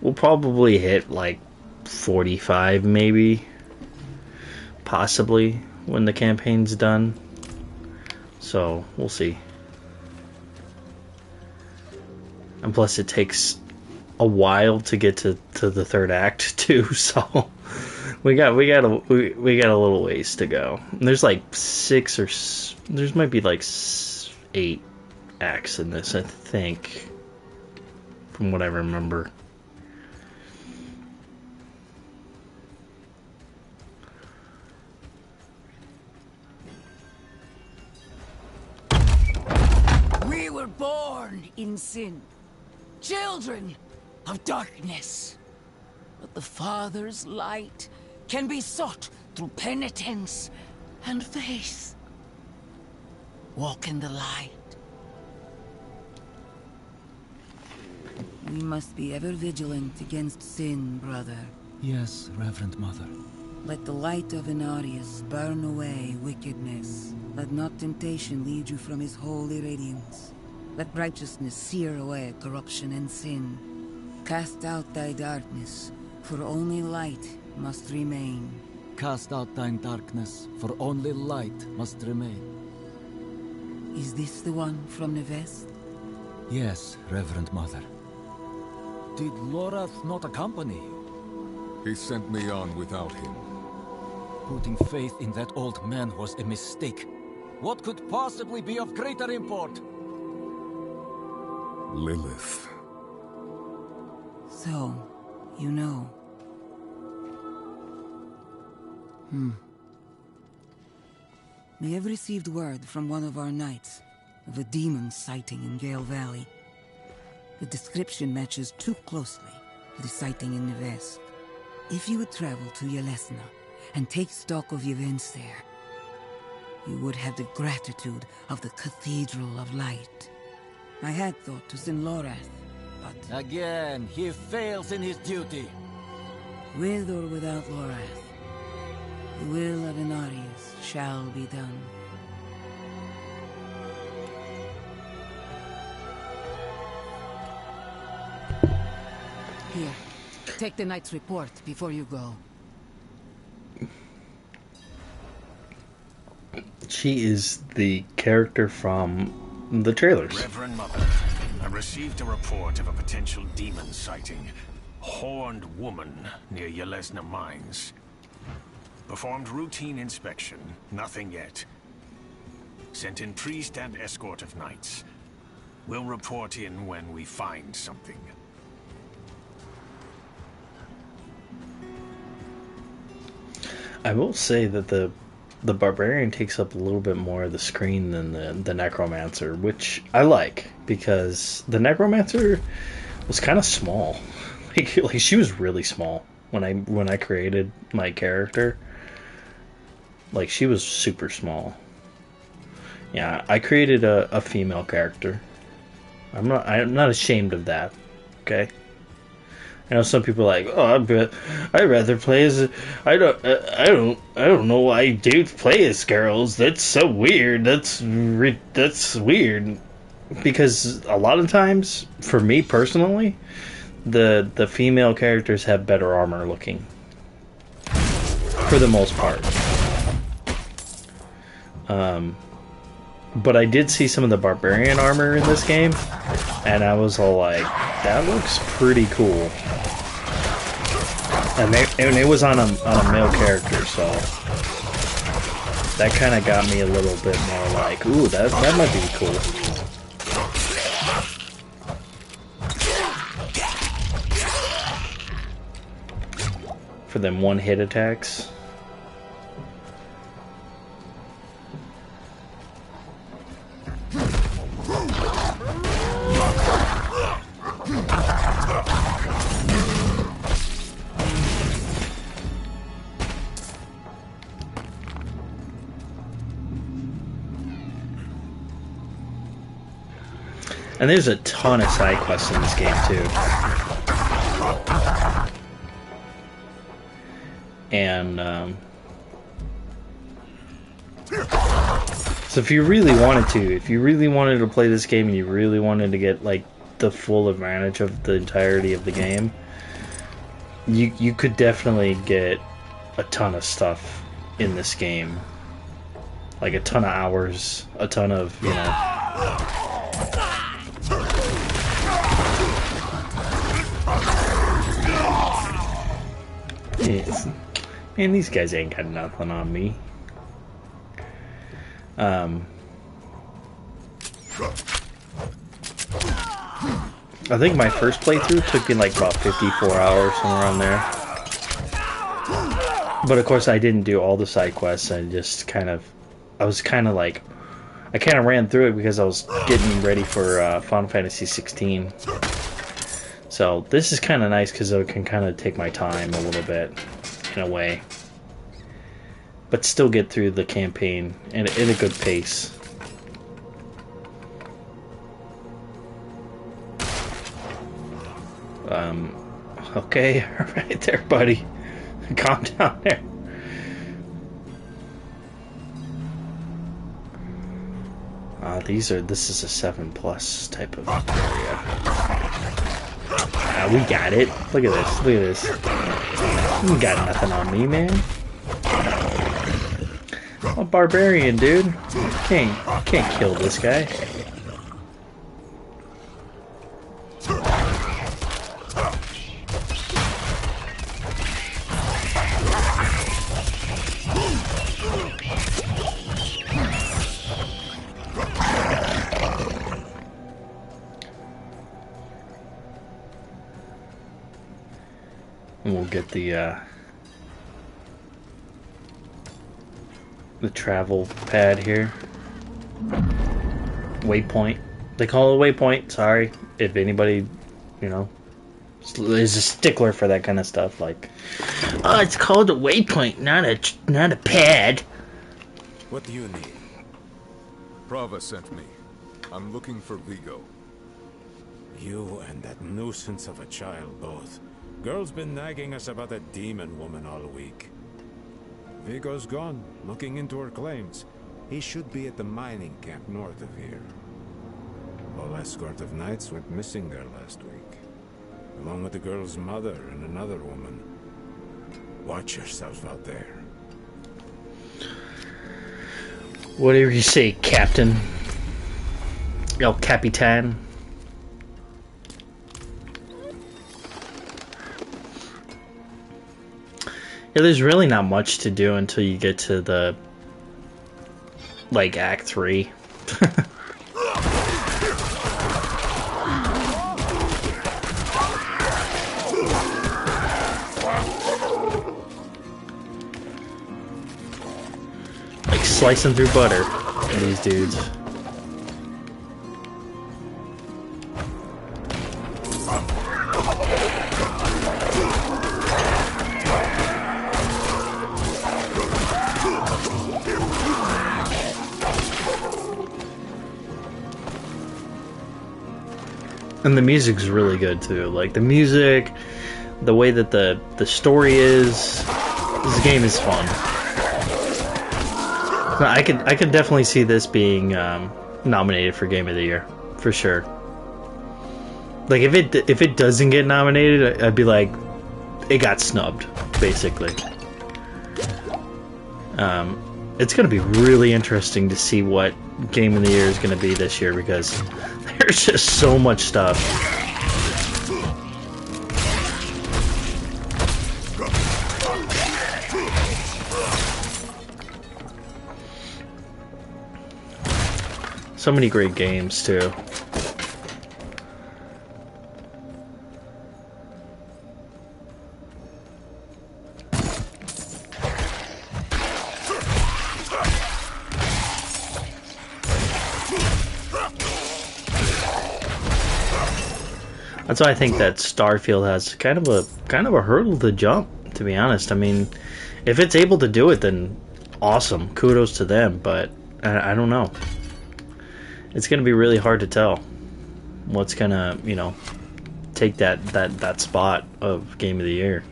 We'll probably hit, like, 45 maybe possibly when the campaign's done. So we'll see. And plus, it takes a while to get to the third act too. So we got a little ways to go. And there's like there might be like 8 acts in this, I think, from what I remember. We were born in sin, children of darkness. But the Father's light can be sought through penitence and faith. Walk in the light. We must be ever vigilant against sin, brother. Yes, Reverend Mother. Let the light of Inarius burn away wickedness. Let not temptation lead you from his holy radiance. Let righteousness sear away corruption and sin. Cast out thy darkness, for only light must remain. Cast out thine darkness, for only light must remain. Is this the one from the west? Yes, Reverend Mother. Did Lorath not accompany you? He sent me on without him. Putting faith in that old man was a mistake. What could possibly be of greater import? Lilith. So, you know. We have received word from one of our knights of a demon sighting in Gale Valley. The description matches too closely to the sighting in the west. If you would travel to Yelesna and take stock of events there, you would have the gratitude of the Cathedral of Light. I had thought to send Lorath, but... Again, he fails in his duty. with or without Lorath, the will of Inarius shall be done. Here, take the knight's report before you go. She is the character from the trailers. Reverend Mother, I received a report of a potential demon sighting. Horned woman near Yelesna Mines. Performed routine inspection, nothing yet. Sent in priest and escort of knights. We'll report in when we find something. I will say that the barbarian takes up a little bit more of the screen than the necromancer, which I like, because the necromancer was kind of small. Like she was really small when I created my character. Like, she was super small. Yeah, I created a female character. I'm not ashamed of that. Okay. I know some people are like, oh, I'd rather play as I don't know why dudes play as girls. That's so weird. That's weird. Because a lot of times, for me personally, the female characters have better armor looking, for the most part. But I did see some of the barbarian armor in this game, and I was all like, that looks pretty cool. And it was on a male character, so that kind of got me a little bit more like, ooh, that might be cool. For them one-hit attacks. And there's a ton of side quests in this game too. And so if you really wanted to play this game and you really wanted to get like the full advantage of the entirety of the game, you could definitely get a ton of stuff in this game. Like a ton of hours, a ton of, you know. Yes. Man, these guys ain't got nothing on me. I think my first playthrough took me like about 54 hours, somewhere around there. But of course I didn't do all the side quests. I just kind of, I kind of ran through it because I was getting ready for Final Fantasy 16. So this is kind of nice because I can kind of take my time a little bit, in a way. But still get through the campaign in a good pace. Okay, alright there, buddy. Calm down there. This is a 7+ type of area. We got it. Look at this, look at this. You got nothing on me, man. I'm a barbarian, dude. Can't kill this guy. And we'll get the travel pad here. Waypoint. They call it a waypoint. Sorry if anybody, you know, is a stickler for that kind of stuff. Like, oh, it's called a waypoint, not a pad. What do you need? Prava sent me. I'm looking for Vigo. You and that nuisance of a child both. Girl's been nagging us about a demon woman all week. Vigo's gone, looking into her claims. He should be at the mining camp north of here. Whole escort of knights went missing there last week, along with the girl's mother and another woman. Watch yourself out there. Whatever you say, Captain. El Capitan. Yeah, there's really not much to do until you get to the, like, Act 3. Like, slicing through butter, these dudes. And the music's really good too. Like the music, the way that the story is. This game is fun. I could definitely see this being nominated for Game of the Year for sure. Like if it doesn't get nominated, I'd be like, it got snubbed, basically. It's gonna be really interesting to see what Game of the Year is gonna be this year because there's just so much stuff. So many great games too. That's why I think that Starfield has kind of a hurdle to jump, to be honest. I mean, if it's able to do it, then awesome. Kudos to them, but I don't know. It's going to be really hard to tell what's going to, you know, take that spot of Game of the Year.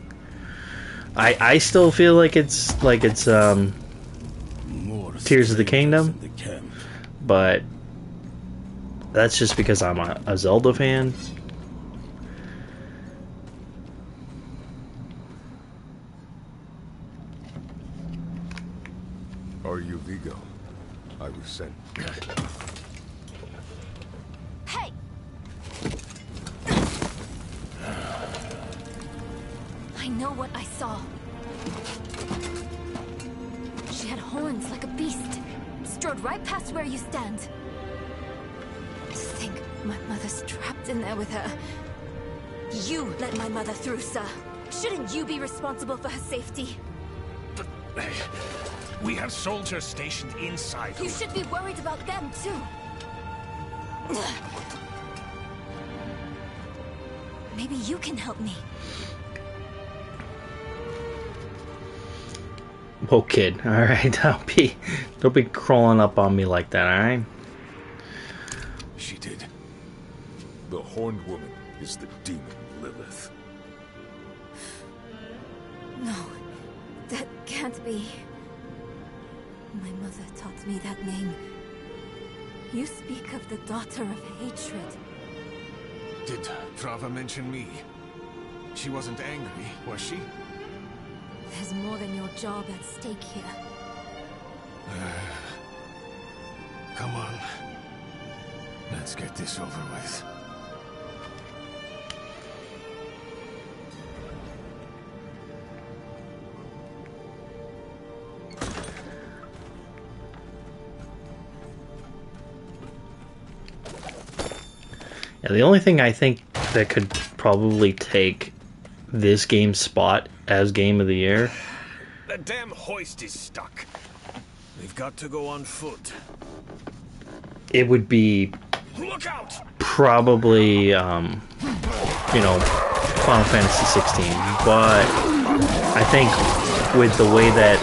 I still feel like it's Tears of the Kingdom, but that's just because I'm a Zelda fan. Are you Vigo? I was sent. Hey! I know what I saw. She had horns like a beast. Strode right past where you stand. To think my mother's trapped in there with her. You let my mother through, sir. Shouldn't you be responsible for her safety? But we have soldiers stationed inside. You should be worried about them, too. Maybe you can help me. Oh, kid. All right, don't be crawling up on me like that. All right. She did. The horned woman is the demon Lilith. No, that can't be. My mother taught me that name. You speak of the daughter of hatred. Did Trava mention me? She wasn't angry, was she? There's more than your job at stake here. Come on. Let's get this over with. Yeah, the only thing I think that could probably take this game's spot as Game of the Year. The damn hoist is stuck. We've got to go on foot. It would be Look out! probably, you know, Final Fantasy 16. But I think with the way that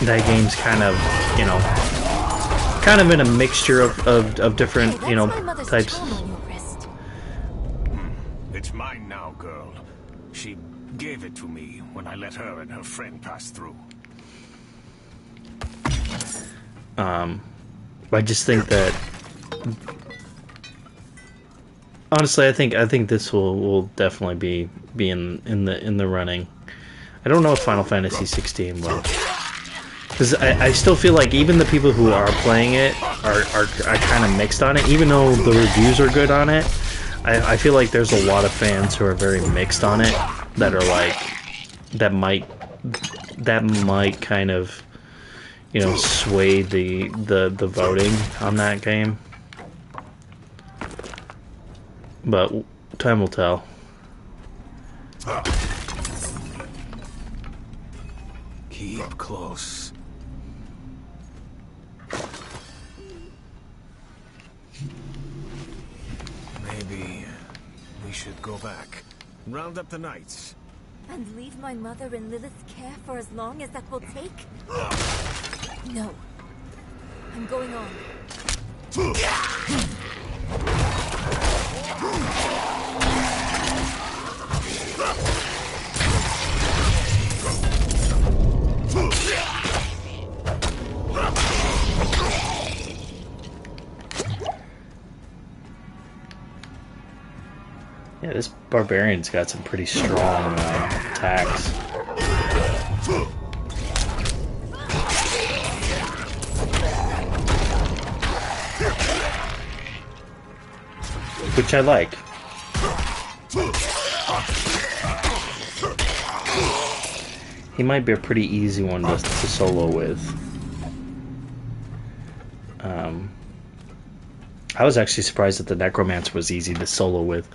that game's kind of, you know, kind of in a mixture of different, you know, types. It's mine now, girl. She gave it to me when I let her and her friend pass through. I just think that honestly, I think this will definitely be in the running. I don't know if Final Fantasy 16 will, because I still feel like even the people who are playing it are kind of mixed on it. Even though the reviews are good on it, I feel like there's a lot of fans who are very mixed on it, that are like that might kind of, you know, sway the voting on that game. But time will tell. Keep close. Maybe we should go back. Round up the knights. And leave my mother in Lilith's care for as long as that will take? No. I'm going on. Yeah, this barbarian's got some pretty strong attacks. Which I like. He might be a pretty easy one to solo with. I was actually surprised that the Necromancer was easy to solo with,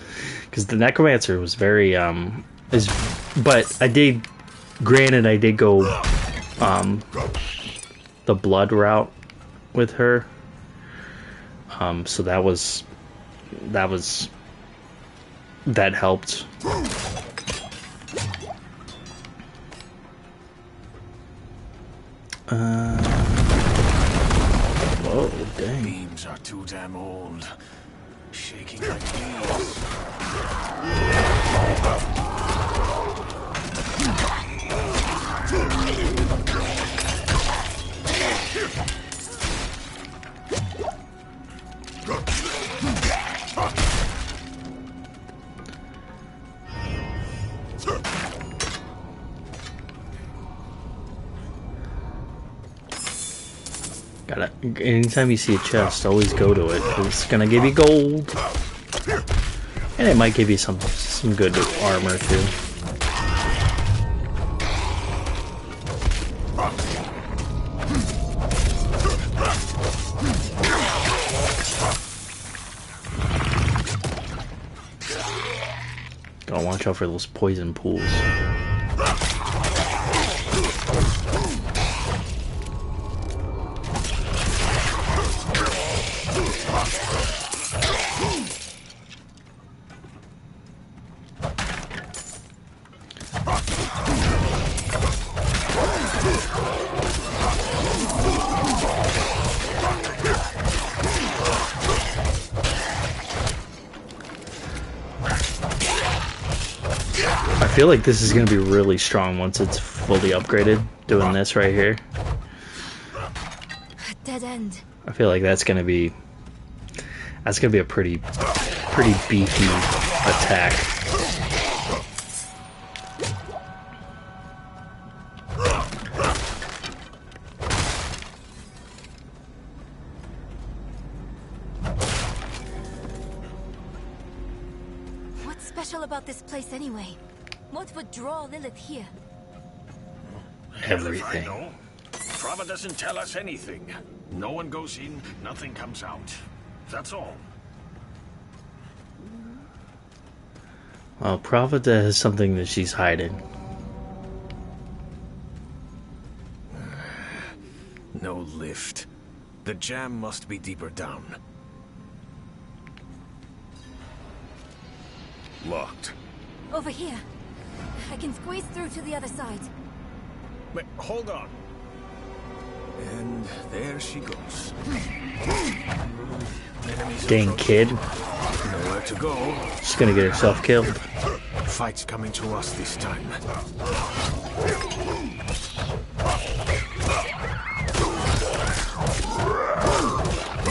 because the Necromancer was very but I did go the blood route with her, so that helped. Whoa, dang. Beams are too damn old. Shaking like leaves. Gotta. Anytime you see a chest, always go to it. 'Cause it's gonna give you gold, and it might give you some good armor too. Gotta watch out for those poison pools. I feel like this is going to be really strong once it's fully upgraded, doing this right here. Dead end. I feel like that's going to be a pretty beefy attack. What's special about this place anyway? What would draw Lilith here? Everything. Hell if I know. Prava doesn't tell us anything. No one goes in, nothing comes out. That's all. Well, Pravda has something that she's hiding. No lift. The jam must be deeper down. Locked. Over here. I can squeeze through to the other side. Wait, hold on. And there she goes. Dang kid. Nowhere to go. She's gonna get herself killed. Fight's coming to us this time.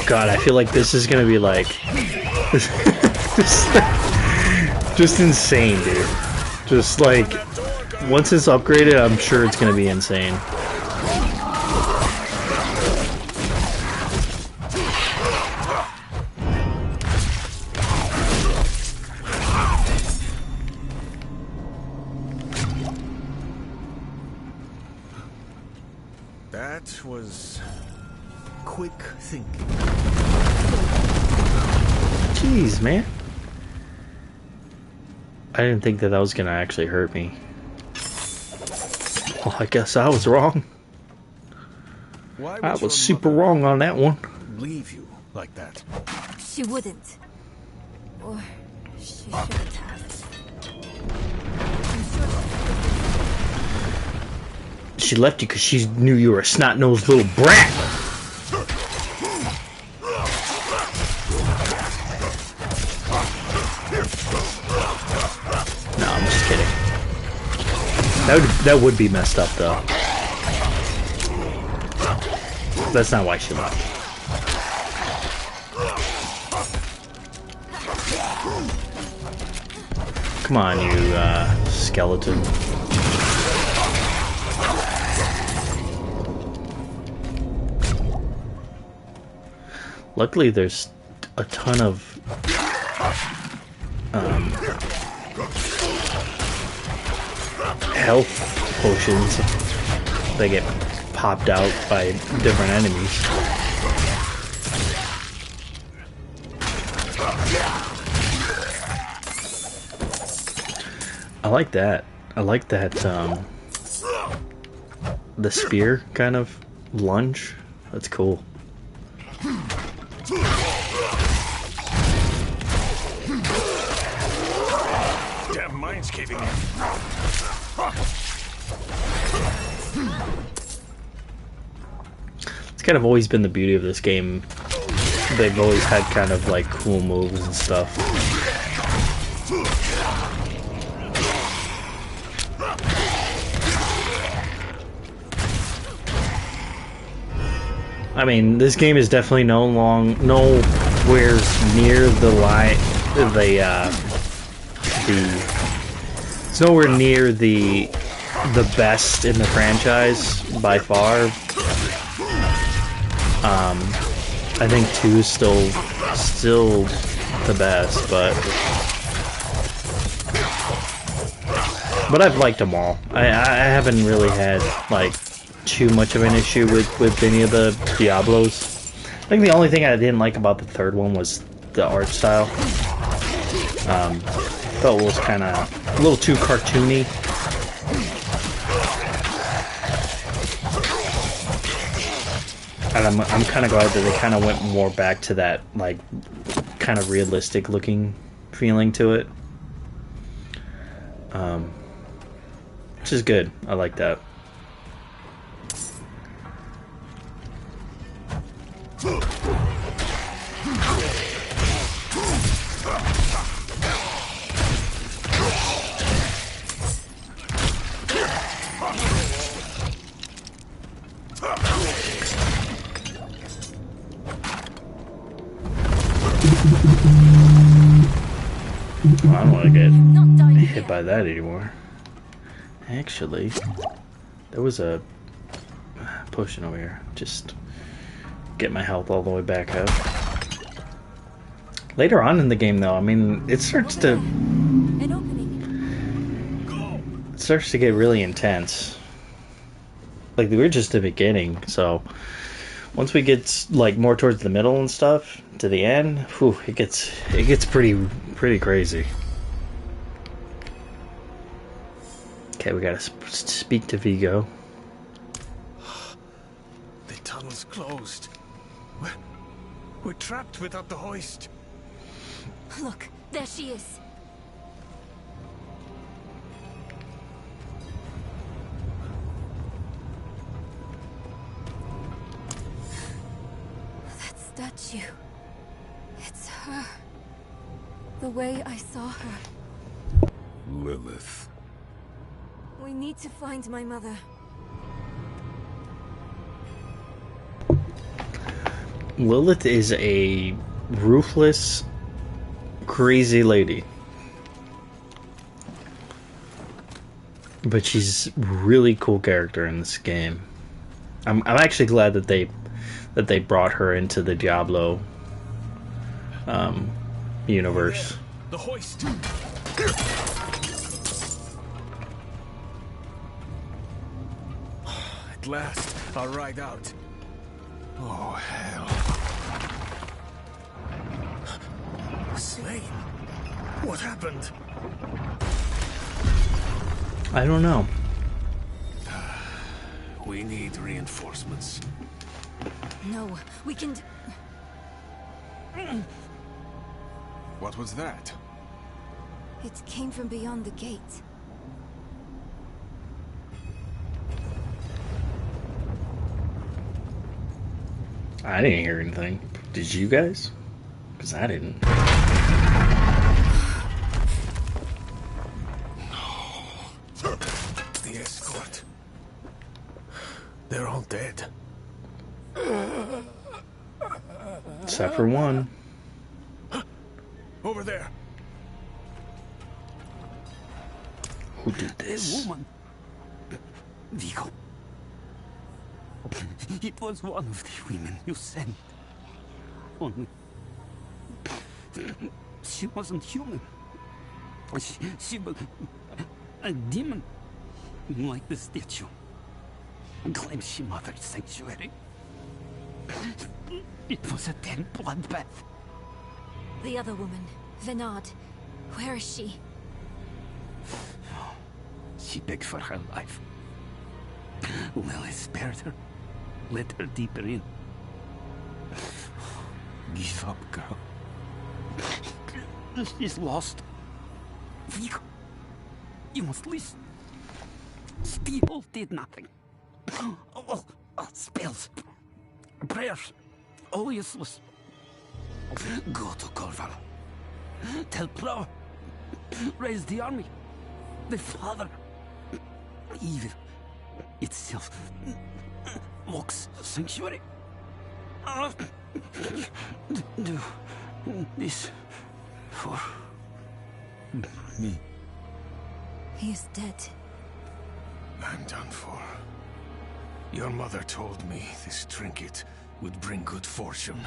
God, I feel like this is gonna be like just insane, dude. Just like once it's upgraded, I'm sure it's gonna be insane. That was quick thinking. Jeez, man. I didn't think that was gonna actually hurt me. Well, I guess I was wrong. I was super wrong on that one. Leave you like that? She wouldn't. Or she shouldn't have. I'm sure She left you because she knew you were a snot-nosed little brat. No, I'm just kidding. That would be messed up, though. That's not why she left. Come on, you skeleton. Luckily, there's a ton of health potions that get popped out by different enemies. I like that. I like that, the spear kind of lunge. That's cool. Damn mine's caving in. It's kind of always been the beauty of this game. They've always had kind of like cool moves and stuff. I mean, this game is definitely nowhere near the line. It's nowhere near the best in the franchise by far. I think 2 is still the best, but I've liked them all. I haven't really had like too much of an issue with any of the Diablos. I think the only thing I didn't like about the 3rd one was the art style. Felt it was kind of a little too cartoony. And I'm kind of glad that they kind of went more back to that like kind of realistic looking feeling to it. Which is good. I like that. Well, I don't want to get hit by that anymore. Actually, there was a potion over here. Just get my health all the way back up. Later on in the game, though, I mean, it starts to get really intense. Like, we're just at the beginning, so once we get like more towards the middle and stuff to the end, whew, it gets pretty crazy. Okay, we gotta speak to Vigo. The tunnel's closed. We're trapped without the hoist. Look, there she is. That statue. It's her. The way I saw her. Lilith. We need to find my mother. Lilith is a ruthless, crazy lady. But she's a really cool character in this game. I'm actually glad that they brought her into the Diablo universe. The hoist. At last, I'll ride out. Oh, hell. Slain? What happened? I don't know. We need reinforcements. No, we can... What was that? It came from beyond the gate. I didn't hear anything. Did you guys? Because I didn't. The escort. They're all dead. Except for one. Over there. Who did this? A woman. Vigo. It was one of the women you sent. Only... she wasn't human. She was... a demon. Like the statue. Claims she mothered sanctuary. It was a damn bloodbath. The other woman, Venard. Where is she? She begged for her life. Lilith spared her. Let her deeper in. Give up, girl. She's lost. Vigo, you must listen. Steel did nothing. All spells, prayers, all useless. Go to Corval. Tell Plow. Raise the army. The father. Evil itself mocks sanctuary. Do this for me. He is dead. I'm done for. Your mother told me this trinket would bring good fortune.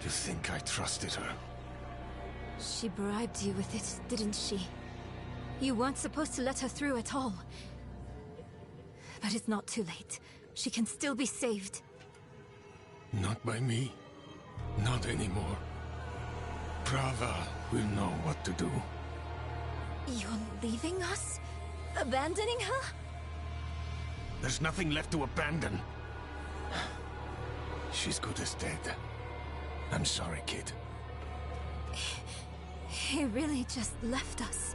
To think I trusted her. She bribed you with it, didn't she? You weren't supposed to let her through at all. But it's not too late. She can still be saved. Not by me. Not anymore. Prava will know what to do. You're leaving us? Abandoning her? There's nothing left to abandon. She's good as dead. I'm sorry, kid. He really just left us.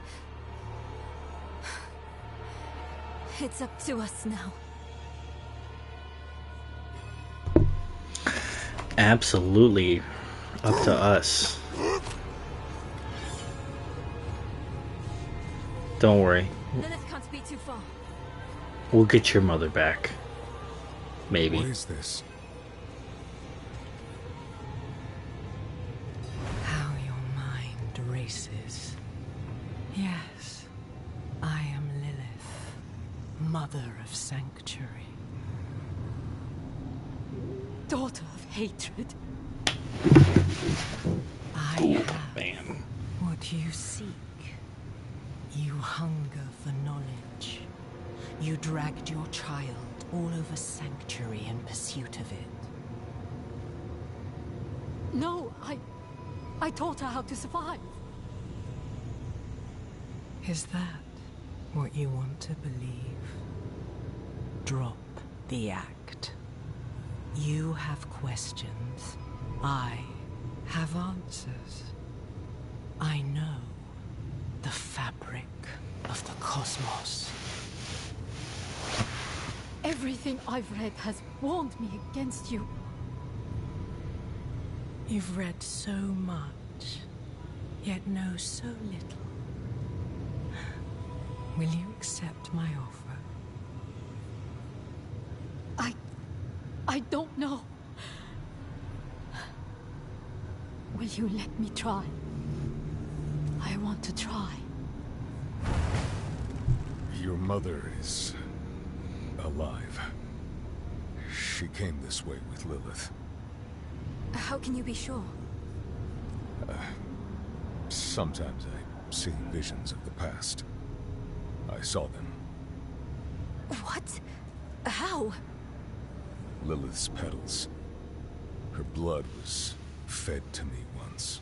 It's up to us now. Absolutely up to us. Don't worry. Lilith can't be too far. We'll get your mother back. Maybe. What is this? How your mind races. Yes, I am Lilith, mother of sanctuary. Daughter of hatred. I have what you seek. You hunger for knowledge. You dragged your child all over sanctuary in pursuit of it. No, I taught her how to survive. Is that what you want to believe? Drop the act. You have questions. I have answers. I know the fabric of the cosmos. Everything I've read has warned me against you. You've read so much, yet know so little. Will you accept my offer? I don't know. Will you let me try? I want to try. Your mother is alive. She came this way with Lilith. How can you be sure? Sometimes I see visions of the past. I saw them. What? How? Lilith's petals. Her blood was fed to me once.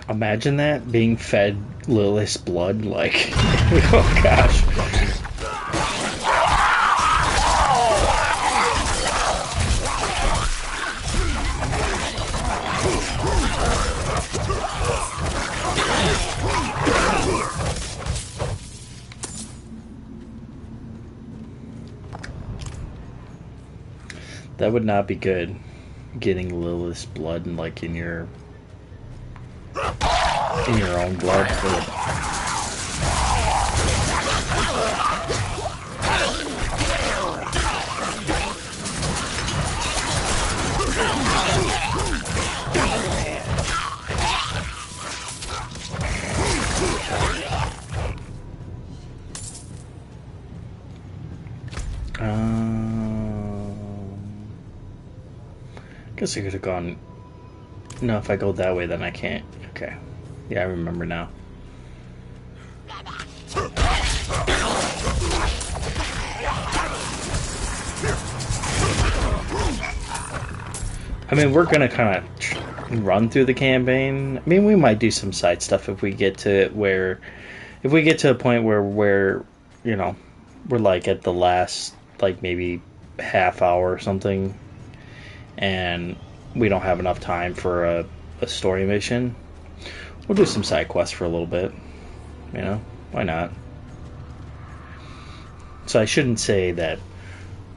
Imagine that, being fed Lilith's blood, like, oh gosh. That would not be good, getting Lilith's blood and like in your own blood. Guess I could have gone. No, if I go that way, then I can't. Okay. Yeah, I remember now. I mean, we're gonna kind of run through the campaign. I mean, we might do some side stuff if we get to it where, if we get to a point where you know, we're like at the last, like maybe half hour or something, and we don't have enough time for a story mission. We'll do some side quests for a little bit. You know, why not? So I shouldn't say that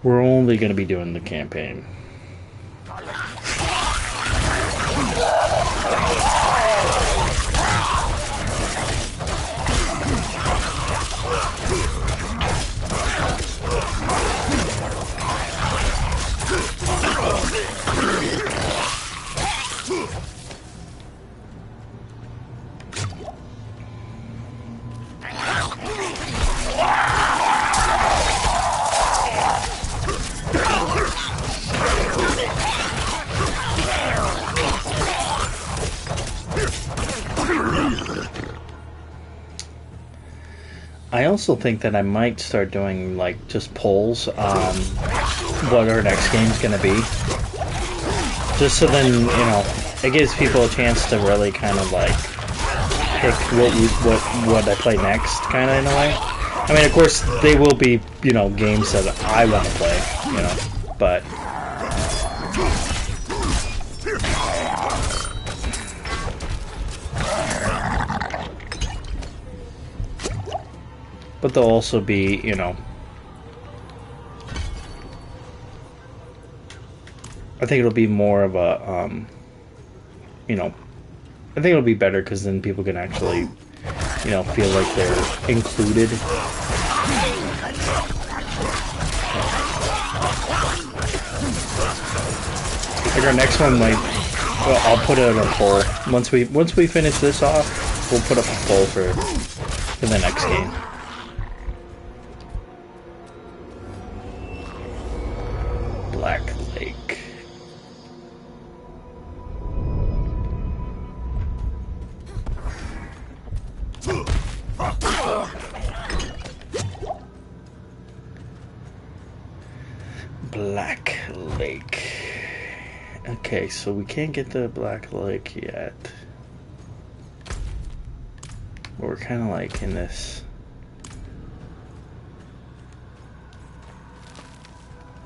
we're only going to be doing the campaign. I also think that I might start doing like just polls on what our next game's gonna be. Just so then, you know, it gives people a chance to really kind of like pick what I play next, kind of in a way. I mean, of course, they will be, you know, games that I want to play, you know, but they'll also be, you know, I think it'll be more of a, you know, I think it'll be better because then people can actually, you know, feel like they're included. Like our next one might, well, I'll put it on a poll. Once we finish this off, we'll put up a poll for the next game. Black Lake. Black Lake. Okay, so we can't get to Black Lake yet. But we're kind of like in this.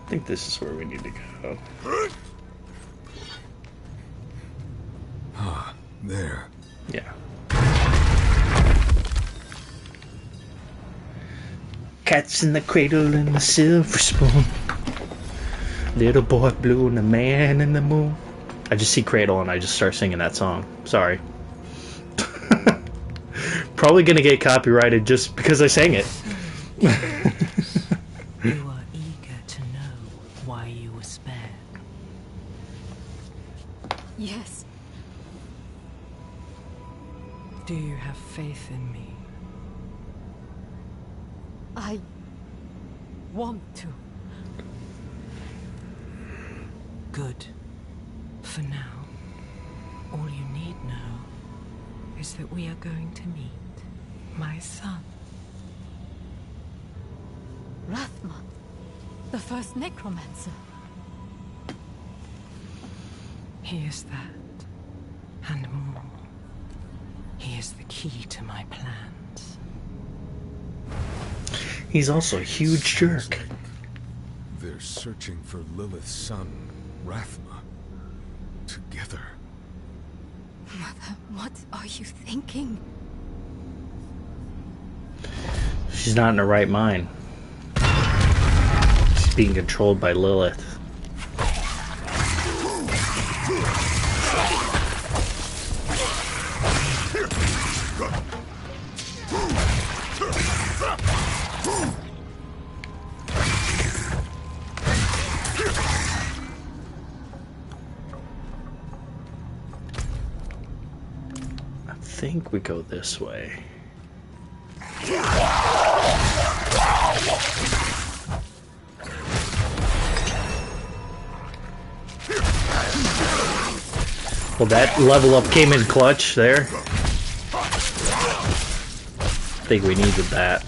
I think this is where we need to go. Ah, there. Yeah. Cats in the cradle and the silver spoon. Little boy blue and the man in the moon. I just see cradle and I just start singing that song. Sorry. Probably gonna get copyrighted just because I sang it. You are eager to know why you were spared. Yes. Do you have faith in me? I want to. Good. For now, all you need know is that we are going to meet my son. Rathma, the first necromancer. He is that, and more. He is the key to my plans. He's also a huge jerk. They're searching for Lilith's son, Rathma. Together. Mother, what are you thinking? She's not in her right mind. She's being controlled by Lilith. I think we go this way. Well, that level up came in clutch there. I think we needed that.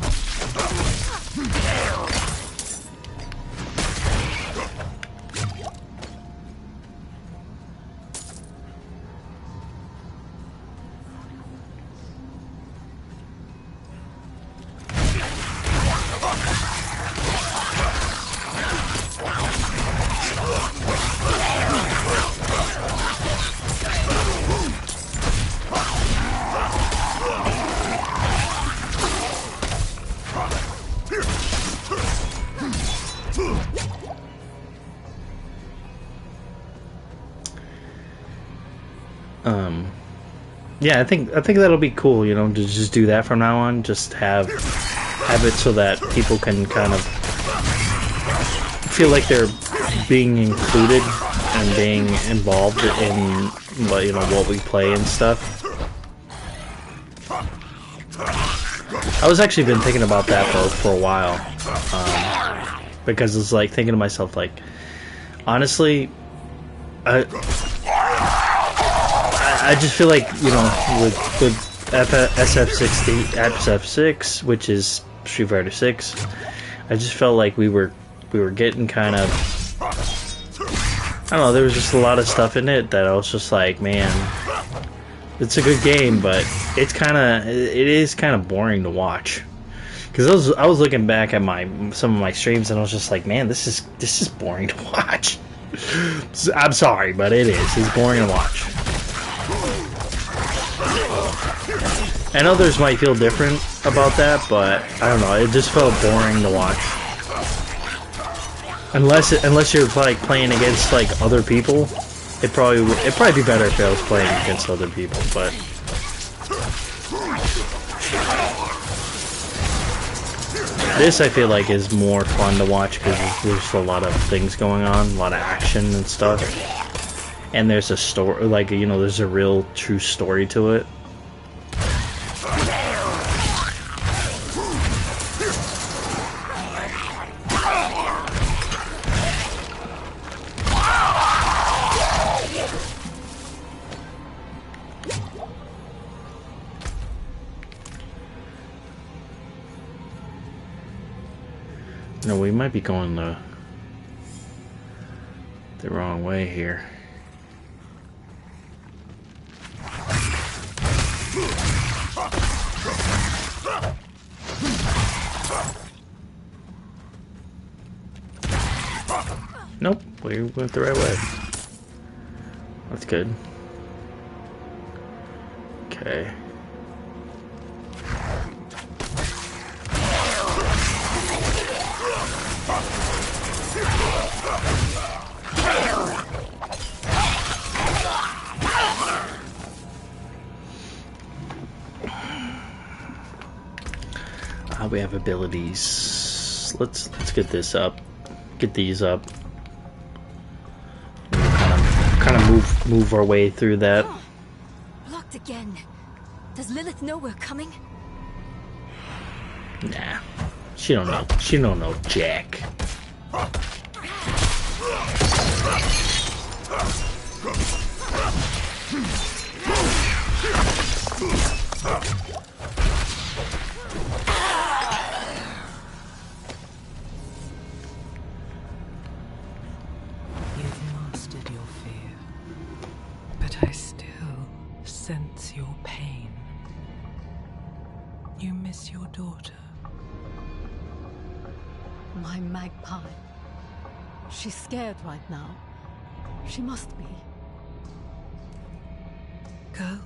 Yeah, I think that'll be cool, you know, to just do that from now on. Just have it so that people can kind of feel like they're being included and being involved in what, you know, what we play and stuff. I was actually been thinking about that though for a while, because it's like thinking to myself, like, honestly, I just feel like, you know, with SF6, which is Street Fighter 6. I just felt like we were getting kind of, I don't know, there was just a lot of stuff in it that I was just like, man, it's a good game, but it is kind of boring to watch. Because I was looking back at some of my streams and I was just like, man, this is boring to watch. I'm sorry, but it is. It's boring to watch. And others might feel different about that, but I don't know. It just felt boring to watch. Unless you're like playing against like other people, it'd probably be better if I was playing against other people. But this I feel like is more fun to watch because there's a lot of things going on, a lot of action and stuff, and there's a story, like, you know, there's a real true story to it. No, we might be going the wrong way here. Nope, we went the right way. That's good. Okay. We have abilities. Let's get this up. Get these up. Kind of move our way through that. Locked again. Does Lilith know we're coming? Nah. She don't know. She don't know Jack. My magpie. She's scared right now. She must be. Go.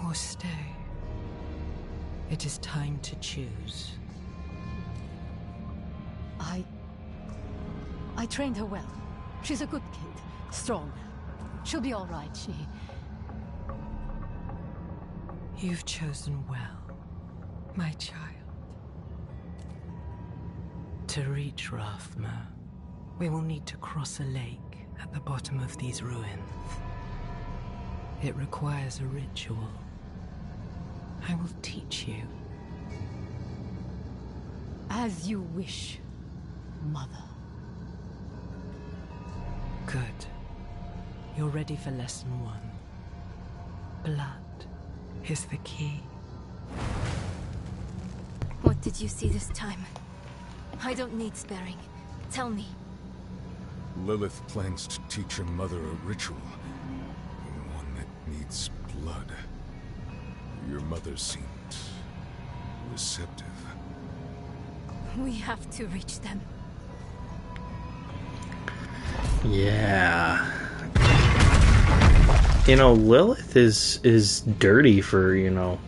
Or stay. It is time to choose. I trained her well. She's a good kid. Strong. She'll be all right, You've chosen well, my child. To reach Rathma, we will need to cross a lake at the bottom of these ruins. It requires a ritual. I will teach you. As you wish, Mother. Good. You're ready for lesson 1. Blood is the key. What did you see this time? I don't need sparing. Tell me. Lilith plans to teach her mother a ritual. One that needs blood. Your mother seemed receptive. We have to reach them. Yeah. You know, Lilith is dirty for, you know,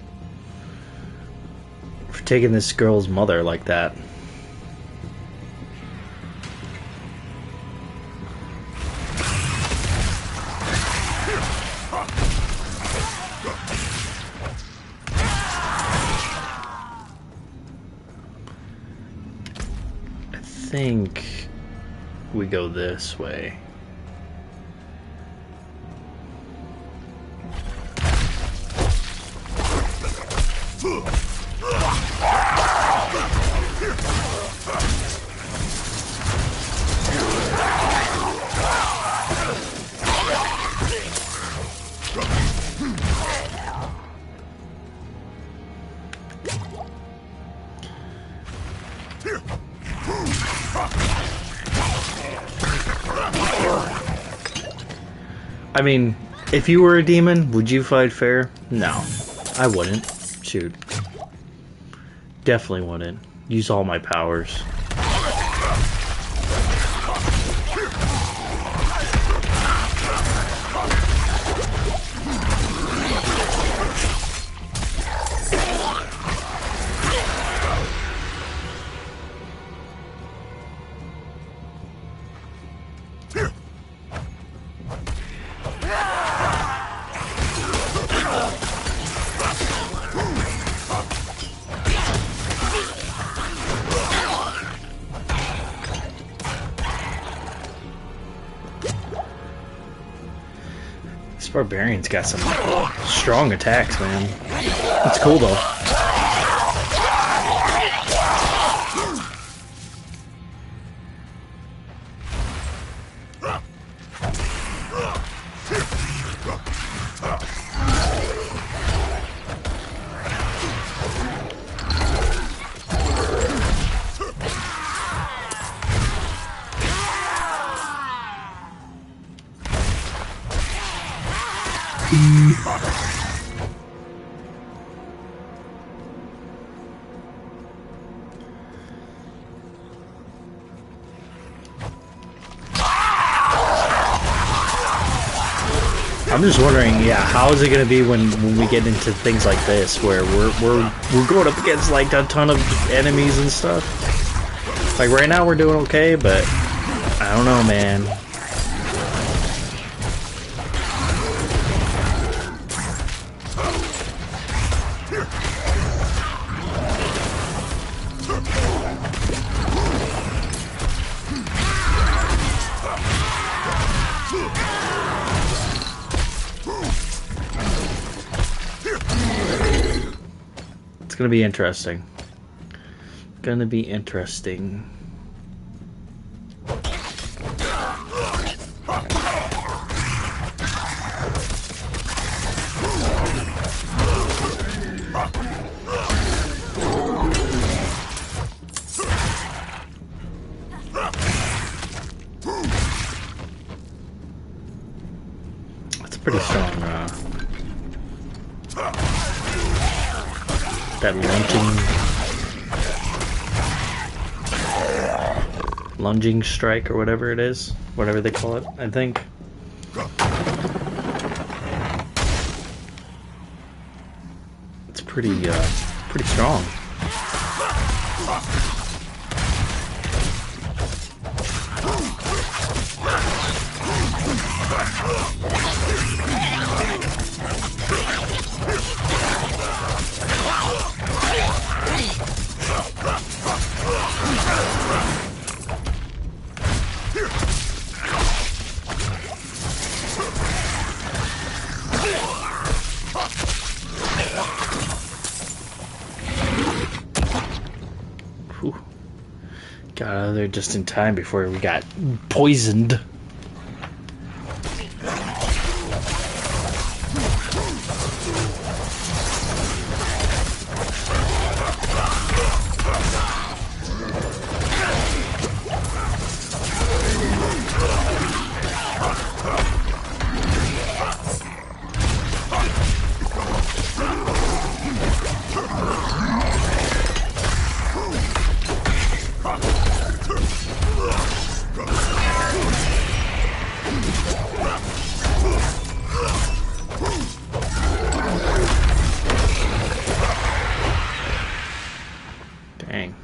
for taking this girl's mother like that. I think we go this way. I mean, if you were a demon, would you fight fair? No, I wouldn't. Shoot. Definitely wouldn't. Use all my powers. This barbarian's got some strong attacks, man. It's cool though. I'm just wondering, yeah, how is it gonna be when we get into things like this, where we're going up against like a ton of enemies and stuff. Like right now we're doing okay, but I don't know, man. It's gonna be interesting. Gonna be interesting. That's pretty strong. That lunging strike or whatever it is, whatever they call it, I think. It's pretty strong. Whew. Got out of there just in time before we got poisoned. Dang.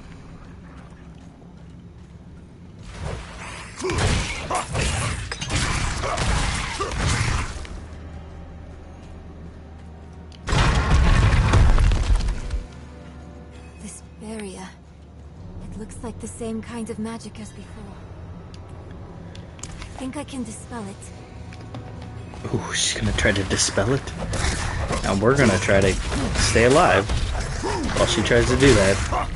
This barrier. It looks like the same kind of magic as before. I think I can dispel it. Ooh, she's gonna try to dispel it. And we're gonna try to stay alive while she tries to do that.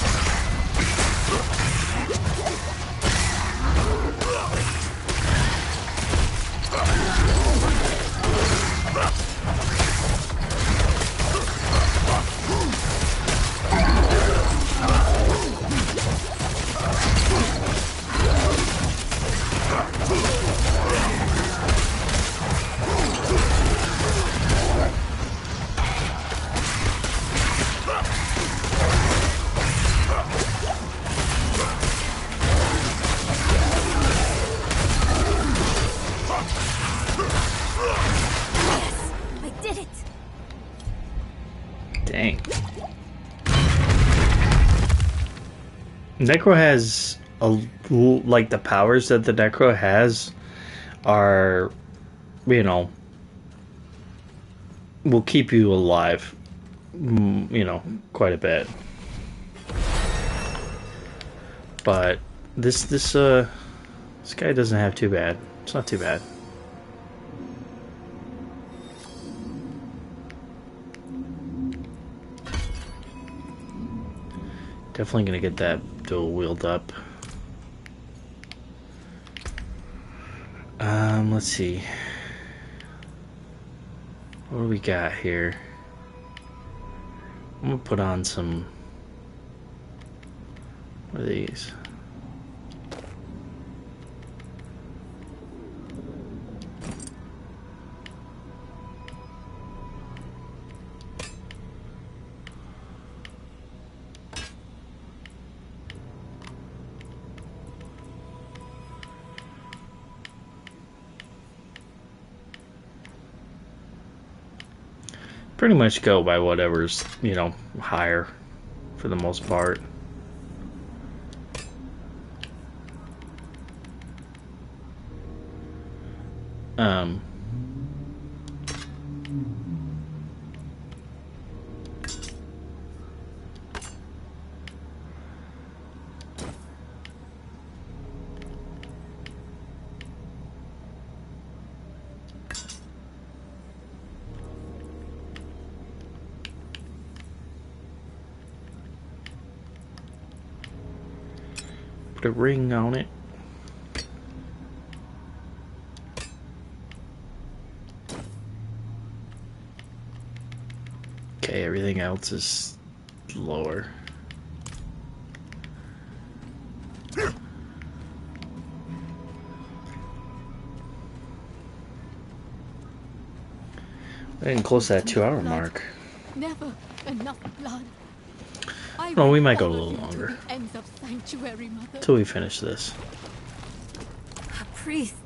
Dang. Necro has like the powers that the Necro has are, you know, will keep you alive, you know, quite a bit. But this guy doesn't have too bad. It's not too bad. Definitely gonna get that dual wheeled up. Let's see. What do we got here? I'm gonna put on some. What are these? Pretty much go by whatever's, you know, higher for the most part. Put a ring on it. Okay, everything else is lower. We're getting close to that 2-hour mark. Never enough blood. Well, we might go a little longer. Ends of sanctuary, Mother. Till we finish this. A priest.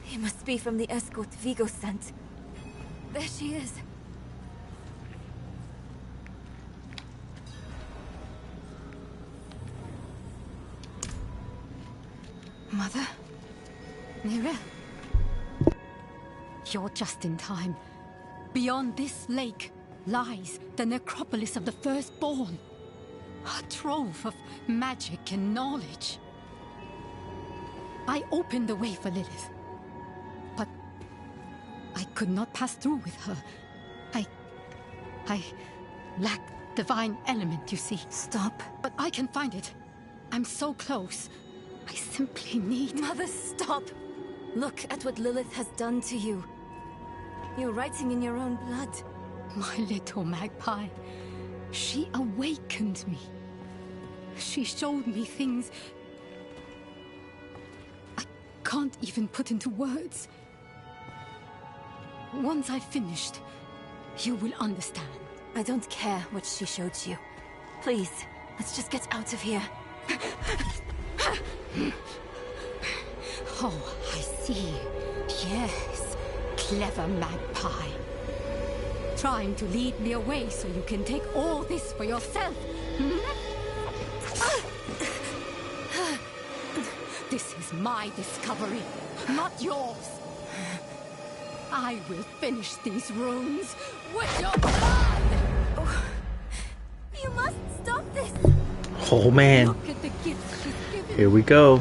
He must be from the escort Vigo sent. There she is. Mother? Nira? You're just in time. Beyond this lake lies the necropolis of the Firstborn. A trove of magic and knowledge. I opened the way for Lilith, but I could not pass through with her. I lack divine element, you see. Stop. But I can find it. I'm so close. I simply need... Mother, stop! Look at what Lilith has done to you. You're writing in your own blood. My little magpie. She awakened me. She showed me things I can't even put into words. Once I've finished, you will understand. I don't care what she showed you. Please, let's just get out of here. Oh, I see. Yes, clever magpie. Trying to lead me away so you can take all this for yourself. This is my discovery, not yours. I will finish these runes with your blood! Oh, you must stop this! Oh man. Look at the gifts she's given. Here we go.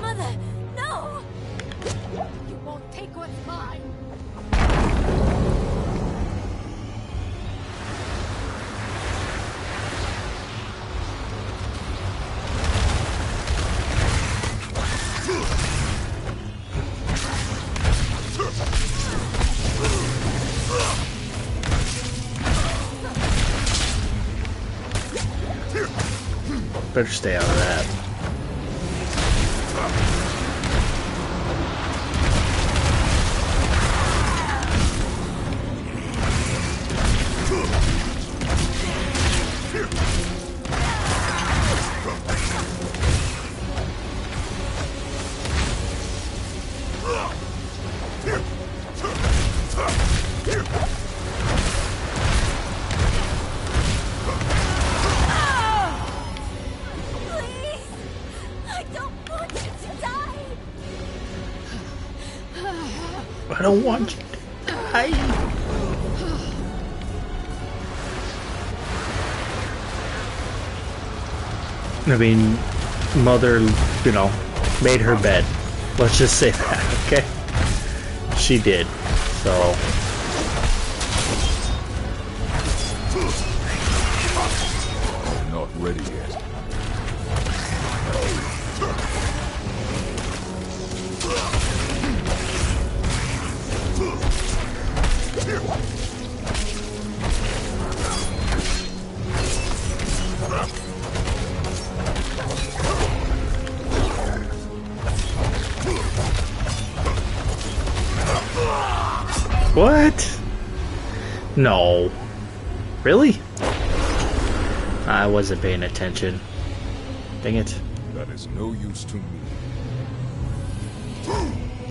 Mother, no! You won't take what's mine. Better stay out of that. I don't want you to die. I mean, Mother, you know, made her bed. Let's just say that, okay? She did. So... I'm not ready yet. What? No. Really? I wasn't paying attention. Dang it. That is no use to me.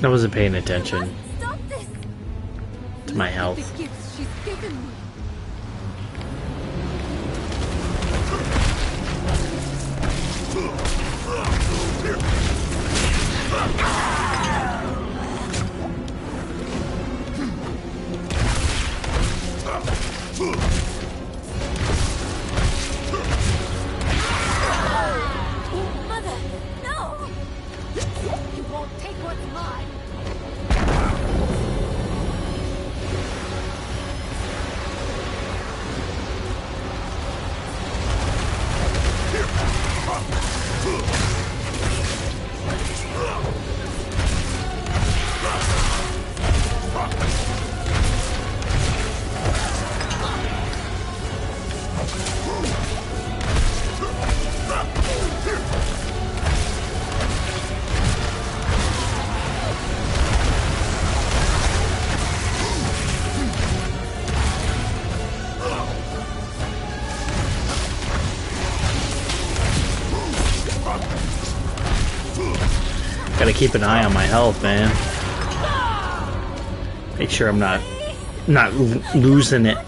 I wasn't paying attention to my health. The gifts she's given me. Mother, no! You won't take what's mine. Gotta keep an eye on my health, man. Make sure I'm not losing it.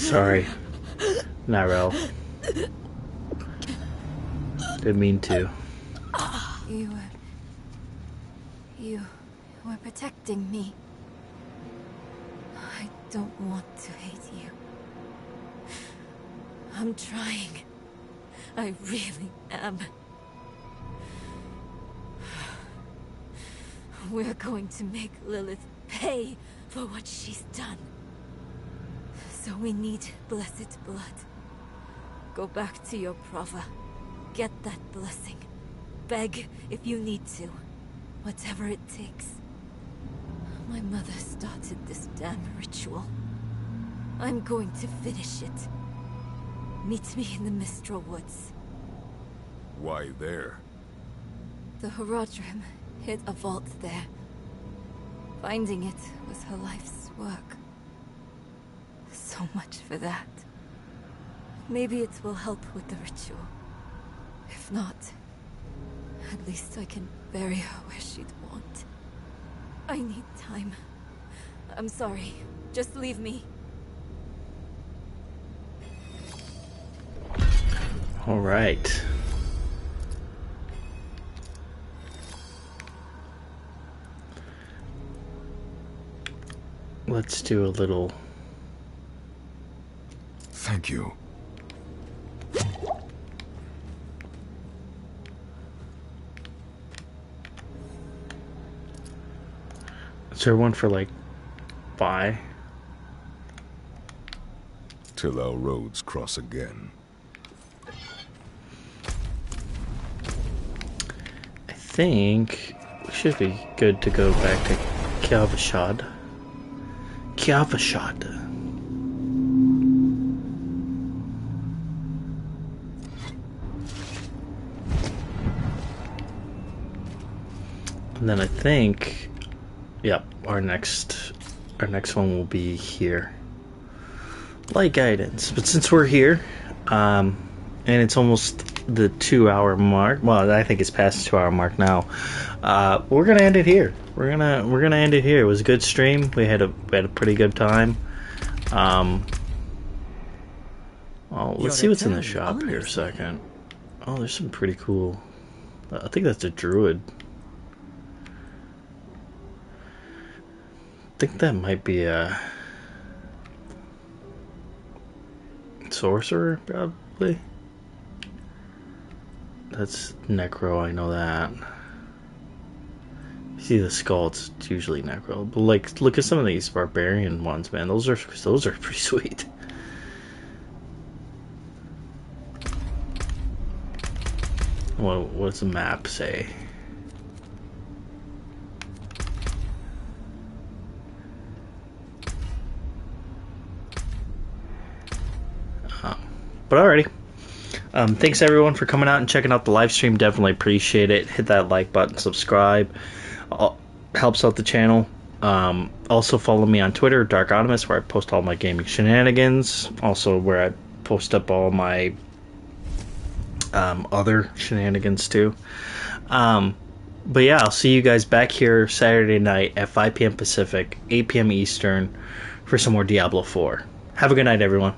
Sorry, Narelle. Didn't mean to. You were protecting me. I don't want to hate you. I'm trying. I really am. We're going to make Lilith pay for what she's done. So we need blessed blood. Go back to your Prava. Get that blessing. Beg if you need to. Whatever it takes. My mother started this damn ritual. I'm going to finish it. Meet me in the Mistral Woods. Why there? The Horadrim hid a vault there. Finding it was her life's work. So much for that. Maybe it will help with the ritual. If not, at least I can bury her where she'd want. I need time. I'm sorry. Just leave me. All right. Let's do a little... Thank you. Is there one for, like, buy? Till our roads cross again. I think we should be good to go back to Kavashad. Kavashad. And then I think, yep, our next one will be here. Light guidance. But since we're here, and it's almost the 2-hour mark. Well, I think it's past the 2-hour mark now. We're gonna end it here. We're gonna end it here. It was a good stream. We had a pretty good time. Well, let's see what's in the shop here a second. Oh, there's some pretty cool. I think that's a druid. I think that might be a sorcerer, probably. That's necro, I know that. You see the skull, it's usually necro. But like, look at some of these barbarian ones, man. Those are pretty sweet. What's the map say? But alrighty. Thanks everyone for coming out and checking out the live stream. Definitely appreciate it. Hit that like button, subscribe. Helps out the channel. Also follow me on Twitter, Dark Optimus, where I post all my gaming shenanigans. Also where I post up all my other shenanigans too. But yeah, I'll see you guys back here Saturday night at 5 p.m. Pacific, 8 p.m. Eastern for some more Diablo 4. Have a good night, everyone.